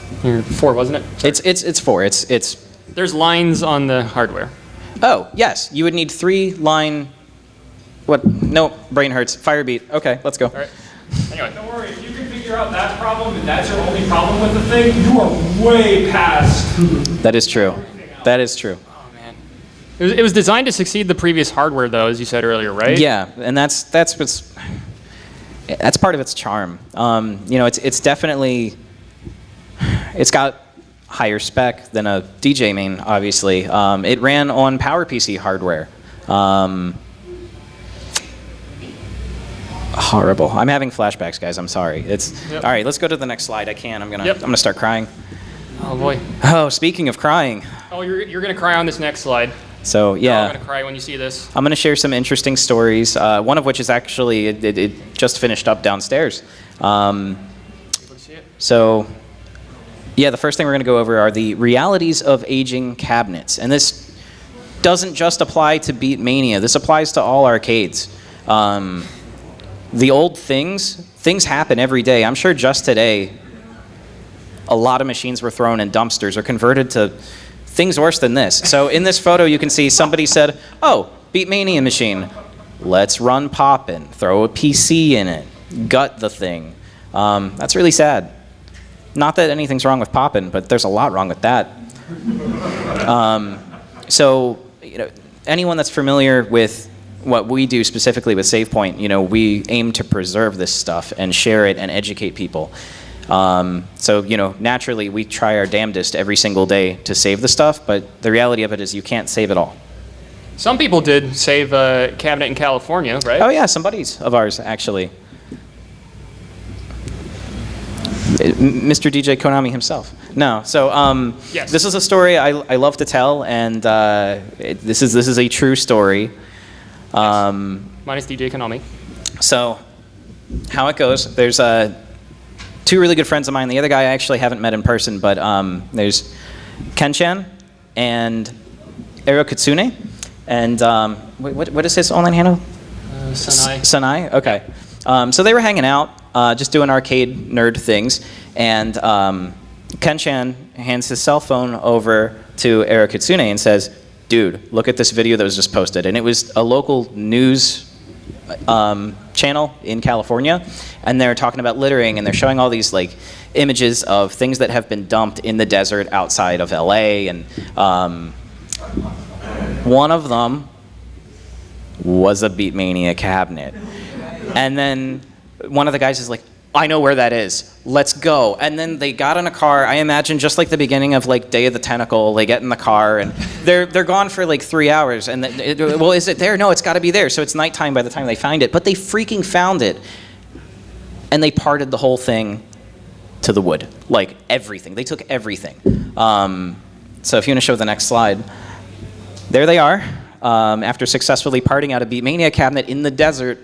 4, wasn't it? It's 4. It's. There's lines on the hardware. Oh yes, you would need 3 line. What? No, brain hurts. Firebeat. Okay, let's go. All right. Anyway. Don't worry, if you can figure out that problem and that's your only problem with the thing, you are way past. That is true. That is true. Oh man. It was designed to succeed the previous hardware, though, as you said earlier, right? Yeah, and that's part of its charm. It's definitely, it's got higher spec than a DJ main, obviously. It ran on PowerPC hardware. Horrible. I'm having flashbacks, guys. I'm sorry. All right. Let's go to the next slide. I can. I'm gonna start crying. Oh boy. Oh, speaking of crying. Oh, you're gonna cry on this next slide. So yeah. I'm gonna cry when you see this. I'm gonna share some interesting stories. One of which is actually it just finished up downstairs. So yeah, the first thing we're gonna go over are the realities of aging cabinets, and this doesn't just apply to Beatmania. This applies to all arcades. The old things happen every day. I'm sure just today, a lot of machines were thrown in dumpsters or converted to things worse than this. So in this photo, you can see somebody said, oh, Beatmania machine, let's run Poppin', throw a PC in it, gut the thing. That's really sad. Not that anything's wrong with Poppin', but there's a lot wrong with that. So anyone that's familiar with what we do specifically with SavePoint, we aim to preserve this stuff and share it and educate people. So naturally we try our damnedest every single day to save the stuff, but the reality of it is you can't save it all. Some people did save a cabinet in California, right? Oh yeah, some buddies of ours actually. Mr. DJ Konami himself. No, so Yes. this is a story I love to tell, and this is a true story. Minus DJ Konami. So, how it goes, there's two really good friends of mine. The other guy I actually haven't met in person, but there's Ken-chan and Ero Kitsune. And what is his online handle? Sanai. Sanai? Okay. So they were hanging out, just doing arcade nerd things. And Ken-chan hands his cell phone over to Ero Kitsune and says, dude, look at this video that was just posted. And it was a local news channel in California, and they're talking about littering, and they're showing all these like images of things that have been dumped in the desert outside of LA, and one of them was a Beatmania cabinet. And then one of the guys is like, I know where that is. Let's go. And then they got in a car. I imagine just like the beginning of like Day of the Tentacle. They get in the car and they're gone for like 3 hours. And well, is it there? No, it's got to be there. So it's nighttime by the time they find it. But they freaking found it, and they parted the whole thing to the wood, like everything. They took everything. So if you want to show the next slide, there they are. After successfully parting out a Beatmania cabinet in the desert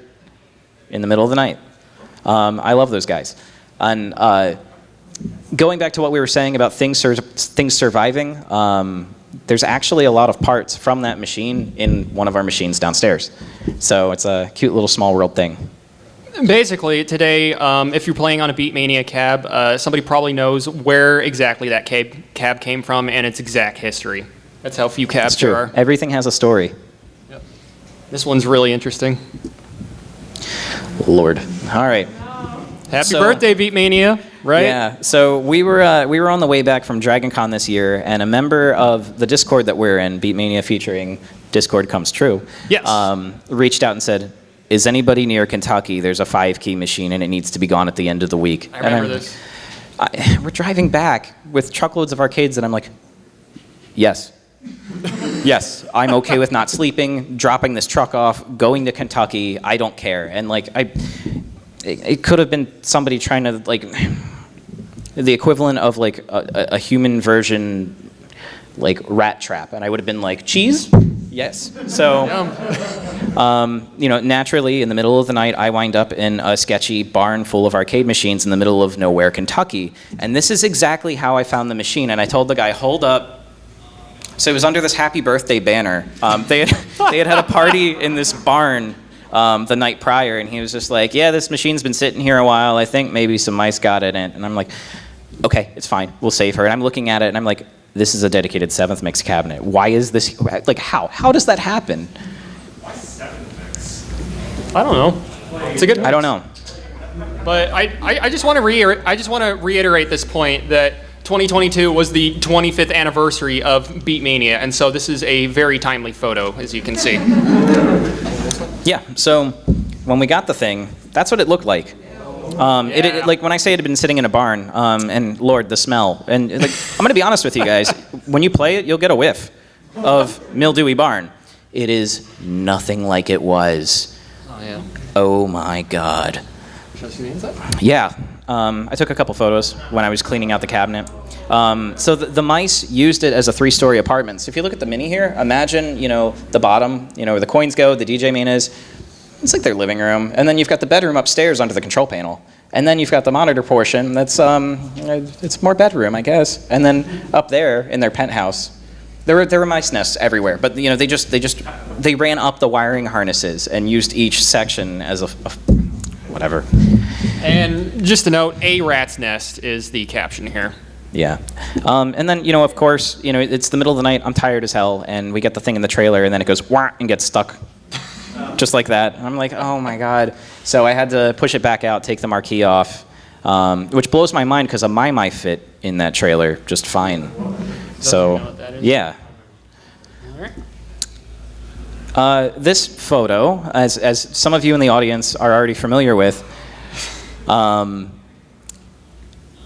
in the middle of the night. I love those guys. And going back to what we were saying about things surviving, there's actually a lot of parts from that machine in one of our machines downstairs. So it's a cute little small world thing. Basically, today, if you're playing on a Beatmania cab, somebody probably knows where exactly that cab came from and its exact history. That's how few cabs It's true. there are. Everything has a story. Yep. This one's really interesting. Lord. All right. Happy birthday, Beatmania, right? Yeah. So we were on the way back from Dragon Con this year, and a member of the Discord that we're in, Beatmania featuring Discord Comes True, Yes. reached out and said, is anybody near Kentucky? There's a 5-key machine and it needs to be gone at the end of the week. I remember this. We're driving back with truckloads of arcades, and I'm like, yes. Yes, I'm okay with not sleeping, dropping this truck off, going to Kentucky. I don't care. And like, it could have been somebody trying to like, the equivalent of like a human version, like rat trap, and I would have been like, cheese? Yes. So, you know, naturally, in the middle of the night, I wind up in a sketchy barn full of arcade machines in the middle of nowhere, Kentucky. And this is exactly how I found the machine. And I told the guy, hold up. So it was under this happy birthday banner. They had a party in this barn the night prior, and he was just like, yeah, this machine's been sitting here a while. I think maybe some mice got in it. And I'm like, okay, it's fine. We'll save her. And I'm looking at it, and I'm like, this is a dedicated 7th mix cabinet. Why is this, like, how? How does that happen? Why 7th mix? I don't know. It's a good. I don't know. But I just want to reiterate this point that 2022 was the 25th anniversary of Beatmania, and so this is a very timely photo, as you can see. Yeah, so when we got the thing, that's what it looked like. Like when I say it had been sitting in a barn, and Lord, the smell. And like, I'm gonna be honest with you guys, when you play it, you'll get a whiff of mildewy barn. It is nothing like it was. Oh yeah. Oh my God. Should I see the inside? Yeah, I took a couple photos when I was cleaning out the cabinet. So the mice used it as a 3-story apartment. So if you look at the mini here, imagine, you know, the bottom, you know, where the coins go, the DJ main is. It's like their living room. And then you've got the bedroom upstairs under the control panel. And then you've got the monitor portion. That's, it's more bedroom, I guess. And then up there in their penthouse, there were mice nests everywhere. But, you know, they ran up the wiring harnesses and used each section as a whatever. And just to note, a rat's nest is the caption here. Yeah. And then, you know, of course, you know, it's the middle of the night, I'm tired as hell, and we get the thing in the trailer, and then it goes wah and gets stuck. Just like that. And I'm like, oh my God. So I had to push it back out, take the marquee off, which blows my mind because a My fit in that trailer just fine. So, know what that is? yeah. This photo, as some of you in the audience are already familiar with,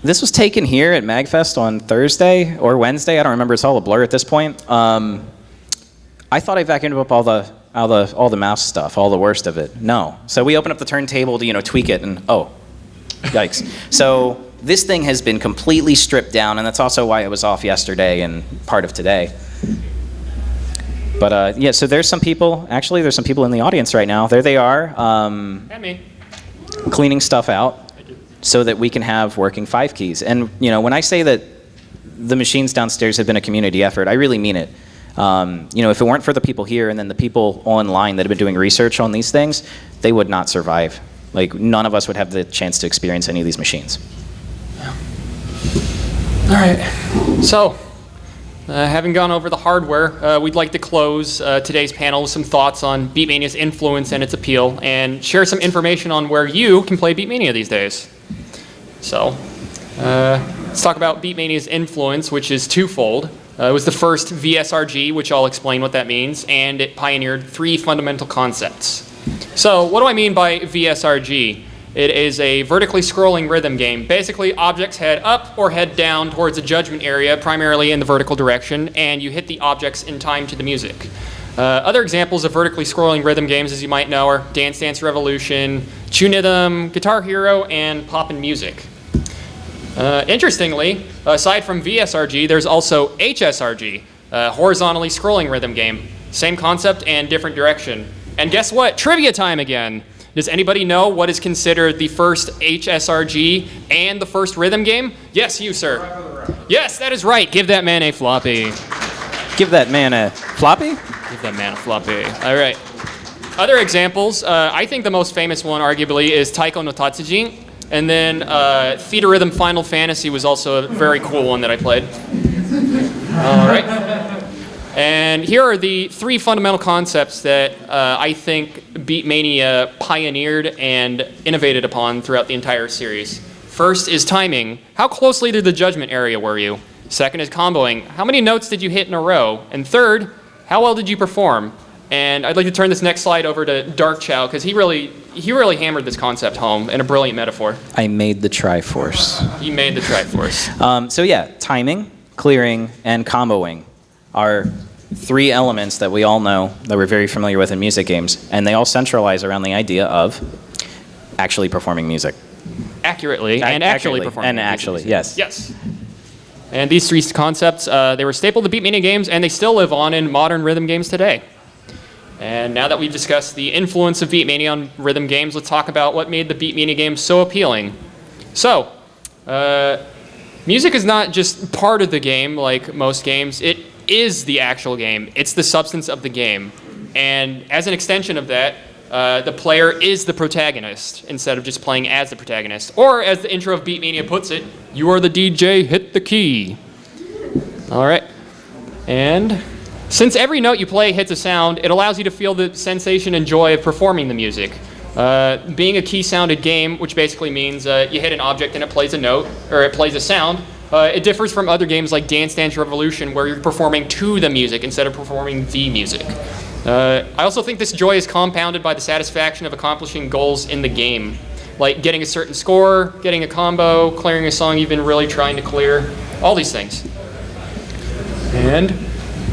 this was taken here at MAGFest on Thursday or Wednesday. I don't remember. It's all a blur at this point. I thought I vacuumed up all the mouse stuff, all the worst of it. No. So we opened up the turntable to, you know, tweak it, and oh, yikes. So this thing has been completely stripped down, and that's also why it was off yesterday and part of today. But yeah, so there's some people in the audience right now. There they are, And me. cleaning stuff out so that we can have working 5 keys. And when I say that the machines downstairs have been a community effort, I really mean it. If it weren't for the people here and then the people online that have been doing research on these things, they would not survive. Like, none of us would have the chance to experience any of these machines. All right. So, having gone over the hardware, we'd like to close today's panel with some thoughts on Beatmania's influence and its appeal, and share some information on where you can play Beatmania these days. So, let's talk about Beatmania's influence, which is twofold. It was the first VSRG, which I'll explain what that means, and it pioneered 3 fundamental concepts. So, what do I mean by VSRG? It is a vertically scrolling rhythm game. Basically, objects head up or head down towards a judgment area, primarily in the vertical direction, and you hit the objects in time to the music. Other examples of vertically scrolling rhythm games, as you might know, are Dance Dance Revolution, Tunithm, Guitar Hero, and Poppin' Music. Interestingly, aside from VSRG, there's also HSRG, a horizontally scrolling rhythm game. Same concept and different direction. And guess what? Trivia time again. Does anybody know what is considered the first HSRG and the first rhythm game? Yes, you, sir. Yes, that is right. Give that man a floppy. Give that man a floppy? Give that man a floppy. All right. Other examples, I think the most famous one, arguably, is Taiko no Tatsujin. And then Theater Rhythm Final Fantasy was also a very cool one that I played. All right. And here are the 3 fundamental concepts that I think Beatmania pioneered and innovated upon throughout the entire series. First is timing. How closely to the judgment area were you? Second is comboing. How many notes did you hit in a row? And third, how well did you perform? And I'd like to turn this next slide over to darkchao, because he really hammered this concept home in a brilliant metaphor. I made the Triforce. He made the Triforce. So yeah, timing, clearing, and comboing are 3 elements that we all know, that we're very familiar with in music games, and they all centralize around the idea of actually performing music. Accurately, and actually performing. And actually, yes. Yes. And these 3 concepts, they were staple to Beatmania games, and they still live on in modern rhythm games today. And now that we've discussed the influence of Beatmania on rhythm games, let's talk about what made the Beatmania games so appealing. So, music is not just part of the game like most games. It is the actual game. It's the substance of the game. And as an extension of that, the player is the protagonist instead of just playing as the protagonist. Or as the intro of Beatmania puts it, you are the DJ, hit the key. All right. And since every note you play hits a sound, it allows you to feel the sensation and joy of performing the music. Being a key-sounded game, which basically means you hit an object and it plays a note, or it plays a sound, it differs from other games like Dance Dance Revolution, where you're performing to the music instead of performing the music. I also think this joy is compounded by the satisfaction of accomplishing goals in the game, like getting a certain score, getting a combo, clearing a song you've been really trying to clear, all these things. And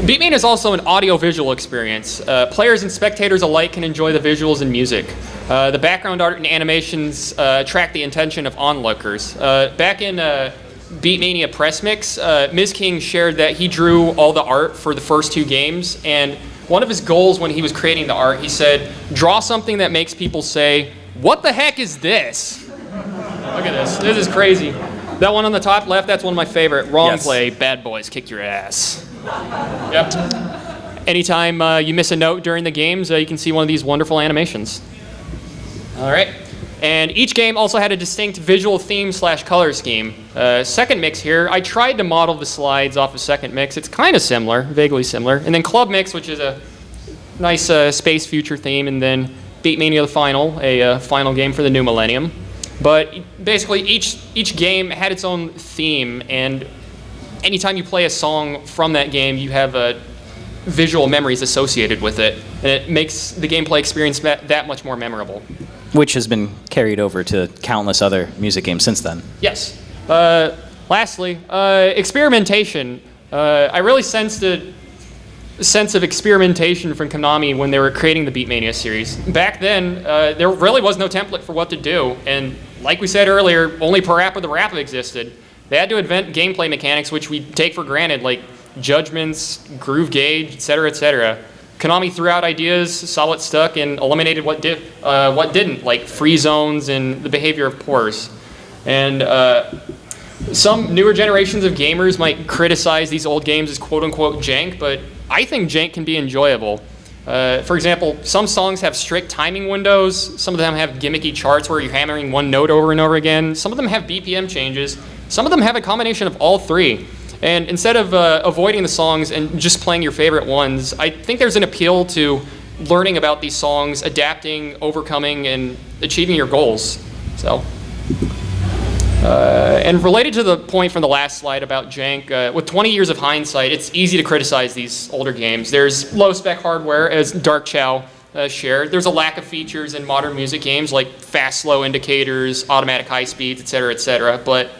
Beatmania is also an audio-visual experience. Players and spectators alike can enjoy the visuals and music. The background art and animations attract the attention of onlookers. Back in Beatmania Press Mix, Ms. King shared that he drew all the art for the first 2 games, and one of his goals when he was creating the art, he said, draw something that makes people say, what the heck is this? Look at this. This is crazy. That one on the top left, that's one of my favorite. Wrong Yes. play, bad boys, kick your ass. Yep. Anytime you miss a note during the games, you can see one of these wonderful animations. All right. And each game also had a distinct visual theme / color scheme. Second Mix here, I tried to model the slides off of Second Mix. It's kind of similar, vaguely similar. And then Club Mix, which is a nice space future theme. And then Beatmania the Final, a final game for the new millennium. But basically, each game had its own theme. And anytime you play a song from that game, you have visual memories associated with it. And it makes the gameplay experience that much more memorable. Which has been carried over to countless other music games since then. Yes. Lastly, experimentation. I really sensed a sense of experimentation from Konami when they were creating the Beatmania series. Back then, there really was no template for what to do, and like we said earlier, only Parappa the Rapper existed. They had to invent gameplay mechanics which we take for granted, like judgments, groove gauge, etc., etc. Konami threw out ideas, saw what stuck, and eliminated what didn't, like free zones and the behavior of pores. And some newer generations of gamers might criticize these old games as quote-unquote jank, but I think jank can be enjoyable. For example, some songs have strict timing windows, some of them have gimmicky charts where you're hammering one note over and over again, some of them have BPM changes, some of them have a combination of all three. And instead of avoiding the songs and just playing your favorite ones, I think there's an appeal to learning about these songs, adapting, overcoming, and achieving your goals. So. And related to the point from the last slide about jank, with 20 years of hindsight, it's easy to criticize these older games. There's low-spec hardware, as darkchao shared. There's a lack of features in modern music games like fast, slow indicators, automatic high speeds, etc., etc. But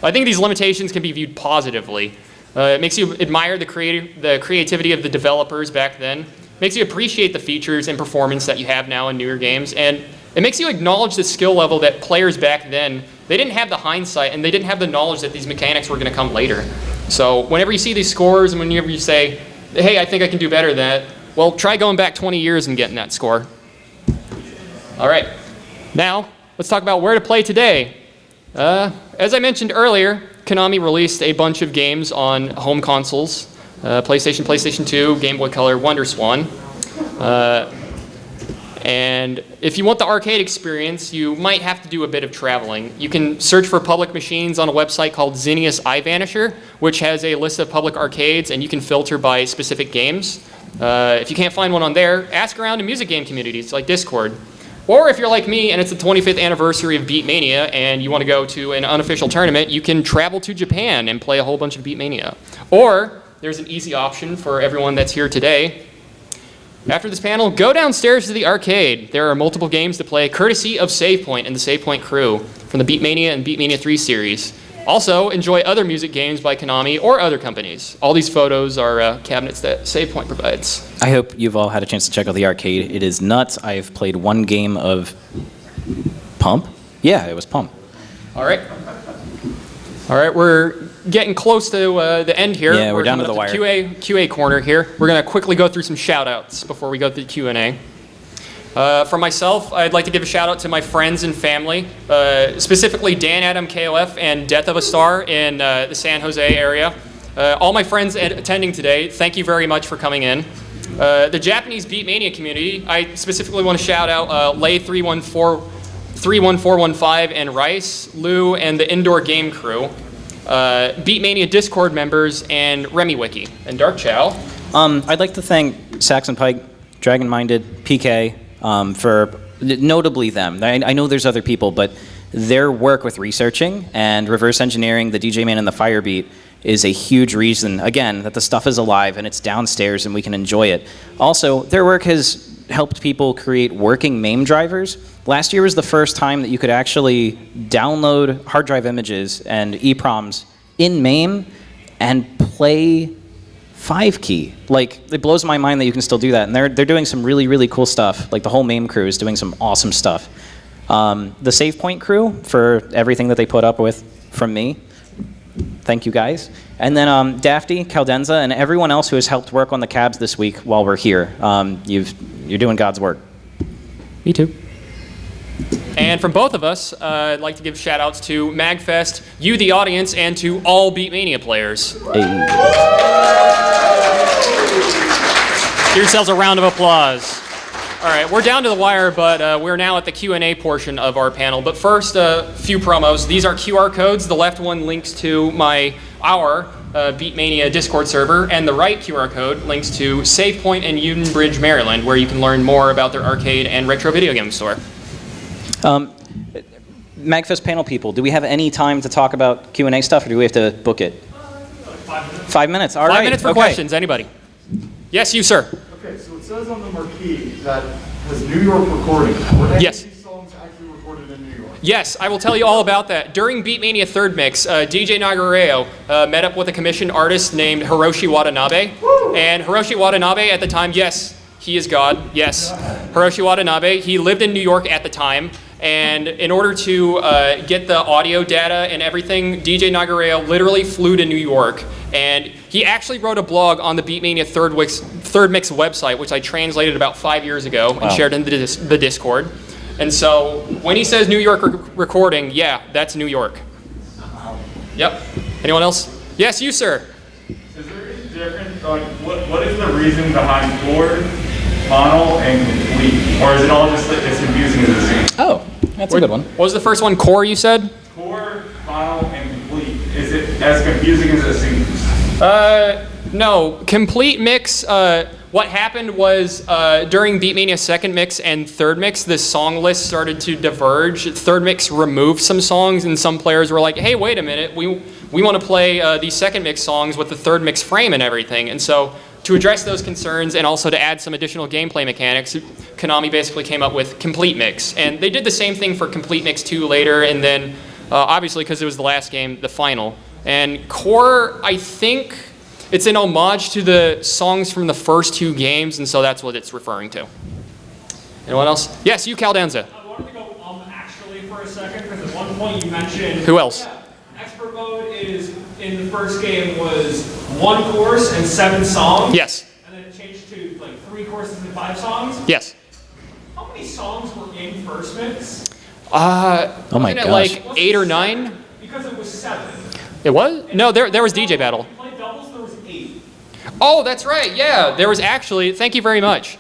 I think these limitations can be viewed positively. It makes you admire the creativity of the developers back then. Makes you appreciate the features and performance that you have now in newer games, and it makes you acknowledge the skill level that players back then, they didn't have the hindsight and they didn't have the knowledge that these mechanics were going to come later. So whenever you see these scores and whenever you say, hey, I think I can do better than that, well, try going back 20 years and getting that score. All right, now let's talk about where to play today. As I mentioned earlier, Konami released a bunch of games on home consoles, PlayStation, PlayStation 2, Game Boy Color, WonderSwan. And if you want the arcade experience, you might have to do a bit of traveling. You can search for public machines on a website called Zinnius iVanisher, which has a list of public arcades, and you can filter by specific games. If you can't find one on there, ask around in music game communities like Discord. Or if you're like me and it's the 25th anniversary of Beatmania and you want to go to an unofficial tournament, you can travel to Japan and play a whole bunch of Beatmania. Or there's an easy option for everyone that's here today. After this panel, go downstairs to the arcade. There are multiple games to play, courtesy of SavePoint and the SavePoint crew from the Beatmania and Beatmania 3 series. Also, enjoy other music games by Konami or other companies. All these photos are cabinets that SavePoint provides. I hope you've all had a chance to check out the arcade. It is nuts. I've played one game of Pump. Yeah, it was Pump. All right. All right, we're getting close to the end here. Yeah, we're down to the wire. QA corner here. We're going to quickly go through some shout-outs before we go to the Q&A. For myself, I'd like to give a shout-out to my friends and family, specifically Dan Adam KOF and Death of a Star in the San Jose area. All my friends attending today, thank you very much for coming in. The Japanese Beatmania community, I specifically want to shout out Lay 31415 and Rice, Lou, and the Indoor Game Crew. Beatmania Discord members, and RemiWiki, and darkchao. I'd like to thank Saxon Pike, Dragon Minded, PK, for notably them. I know there's other people, but their work with researching and reverse engineering the DJ Man and the Firebeat is a huge reason, again, that the stuff is alive and it's downstairs and we can enjoy it. Also, their work has helped people create working MAME drivers. Last year was the first time that you could actually download hard drive images and EEPROMs in MAME and play 5-key. Like, it blows my mind that you can still do that. And they're doing some really, really cool stuff. Like, the whole MAME crew is doing some awesome stuff. The SavePoint crew for everything that they put up with from me. Thank you, guys. And then Dafty, Caldenza, and everyone else who has helped work on the cabs this week while we're here. You're doing God's work. Me too. And from both of us, I'd like to give shout-outs to MAGFest, you the audience, and to all Beatmania players. Hey. Give yourselves a round of applause. All right, we're down to the wire, but we're now at the Q&A portion of our panel. But first, a few promos. These are QR codes. The left one links to our Beatmania Discord server, and the right QR code links to SavePoint in Unionbridge, Maryland, where you can learn more about their arcade and retro video game store. MAGFest panel people, do we have any time to talk about Q&A stuff, or do we have to book it? 5 minutes. 5 minutes, all right. 5 minutes for questions, anybody. Yes, you, sir. Okay, so it says on the marquee that has New York recording. Were any Yes. of these songs actually recorded in New York? Yes, I will tell you all about that. During Beatmania Third Mix, DJ Nagareo met up with a commissioned artist named Hiroshi Watanabe. Woo! And Hiroshi Watanabe at the time, yes, he is God, yes. Hiroshi Watanabe, he lived in New York at the time, And in order to get the audio data and everything, DJ Nagareo literally flew to New York. And he actually wrote a blog on the Beatmania Third Mix website, which I translated about 5 years ago and shared in the Discord. And so when he says New York recording, yeah, that's New York. Yep. Anyone else? Yes, you, sir. Is there any difference, like, what is the reason behind chord, final, and complete? Or is it all just as confusing as it seems? Oh, that's a good one. What was the first one? Core, you said? Chord, final, and complete. Is it as confusing as it seems? No. Complete mix, what happened was during Beatmania second mix and third mix, the song list started to diverge. Third mix removed some songs, and some players were like, hey, wait a minute, we want to play these second mix songs with the third mix frame and everything. And so to address those concerns and also to add some additional gameplay mechanics, Konami basically came up with Complete Mix. And they did the same thing for Complete Mix 2 later, and then obviously because it was the last game, the final. And Core, I think it's an homage to the songs from the first two games, and so that's what it's referring to. Anyone else? Yes, you, Caldanza. I wanted to go actually for a second, because at one point you mentioned... Who else? Yeah, expert mode is, in the first game, was 1 course and 7 songs. Yes. And then it changed to like 3 courses and 5 songs. Yes. How many songs were in first mix? Oh my Wasn't it gosh. like 8 or 9? Because it was 7. It was? No, there was DJ Battle. If you played doubles, there was 8. Oh, that's right. Yeah, there was actually. Thank you very much.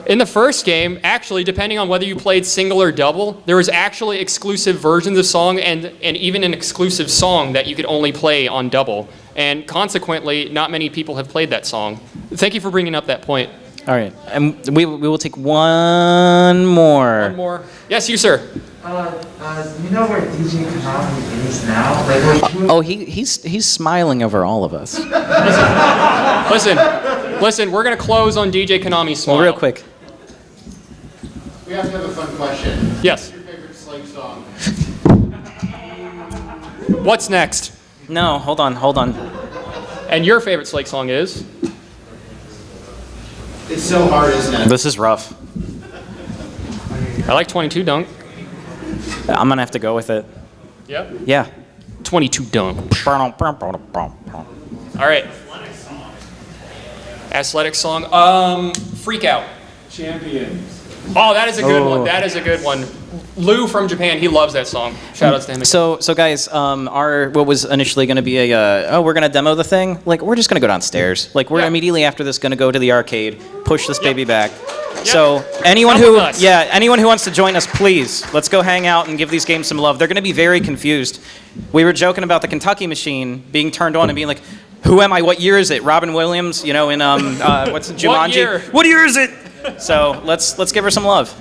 In the first game, actually, depending on whether you played single or double, there was actually exclusive versions of song and even an exclusive song that you could only play on double. And consequently, not many people have played that song. Thank you for bringing up that point. All right, and we will take one more. One more. Yes, you, sir. You know where DJ Konami is now? Like, Oh, he's smiling over all of us. Listen, we're going to close on DJ Konami's smile. Well, real quick. We have to have a fun question. Yes. What's your favorite Slake song? What's next? No, hold on. And your favorite Slake song is? It's so hard, isn't it? This is rough. I like 22 Dunk. I'm gonna have to go with it. Yep. Yeah. 22 Dunk. All right. Athletic song. Freak Out. Champions. Oh, that is a good one. Oh. That is a good one. Lou from Japan, he loves that song. Shout outs to him. So guys, our what was initially going to be a we're going to demo the thing. Like we're just going to go downstairs. Like we're Yeah. immediately after this going to go to the arcade, push this baby back. Yep. So anyone Come who with us. anyone who wants to join us, please let's go hang out and give these games some love. They're going to be very confused. We were joking about the Kentucky machine being turned on and being like, "Who am I? What year is it?" Robin Williams, you know, in what's it, Jumanji? year? What year is it? So let's give her some love.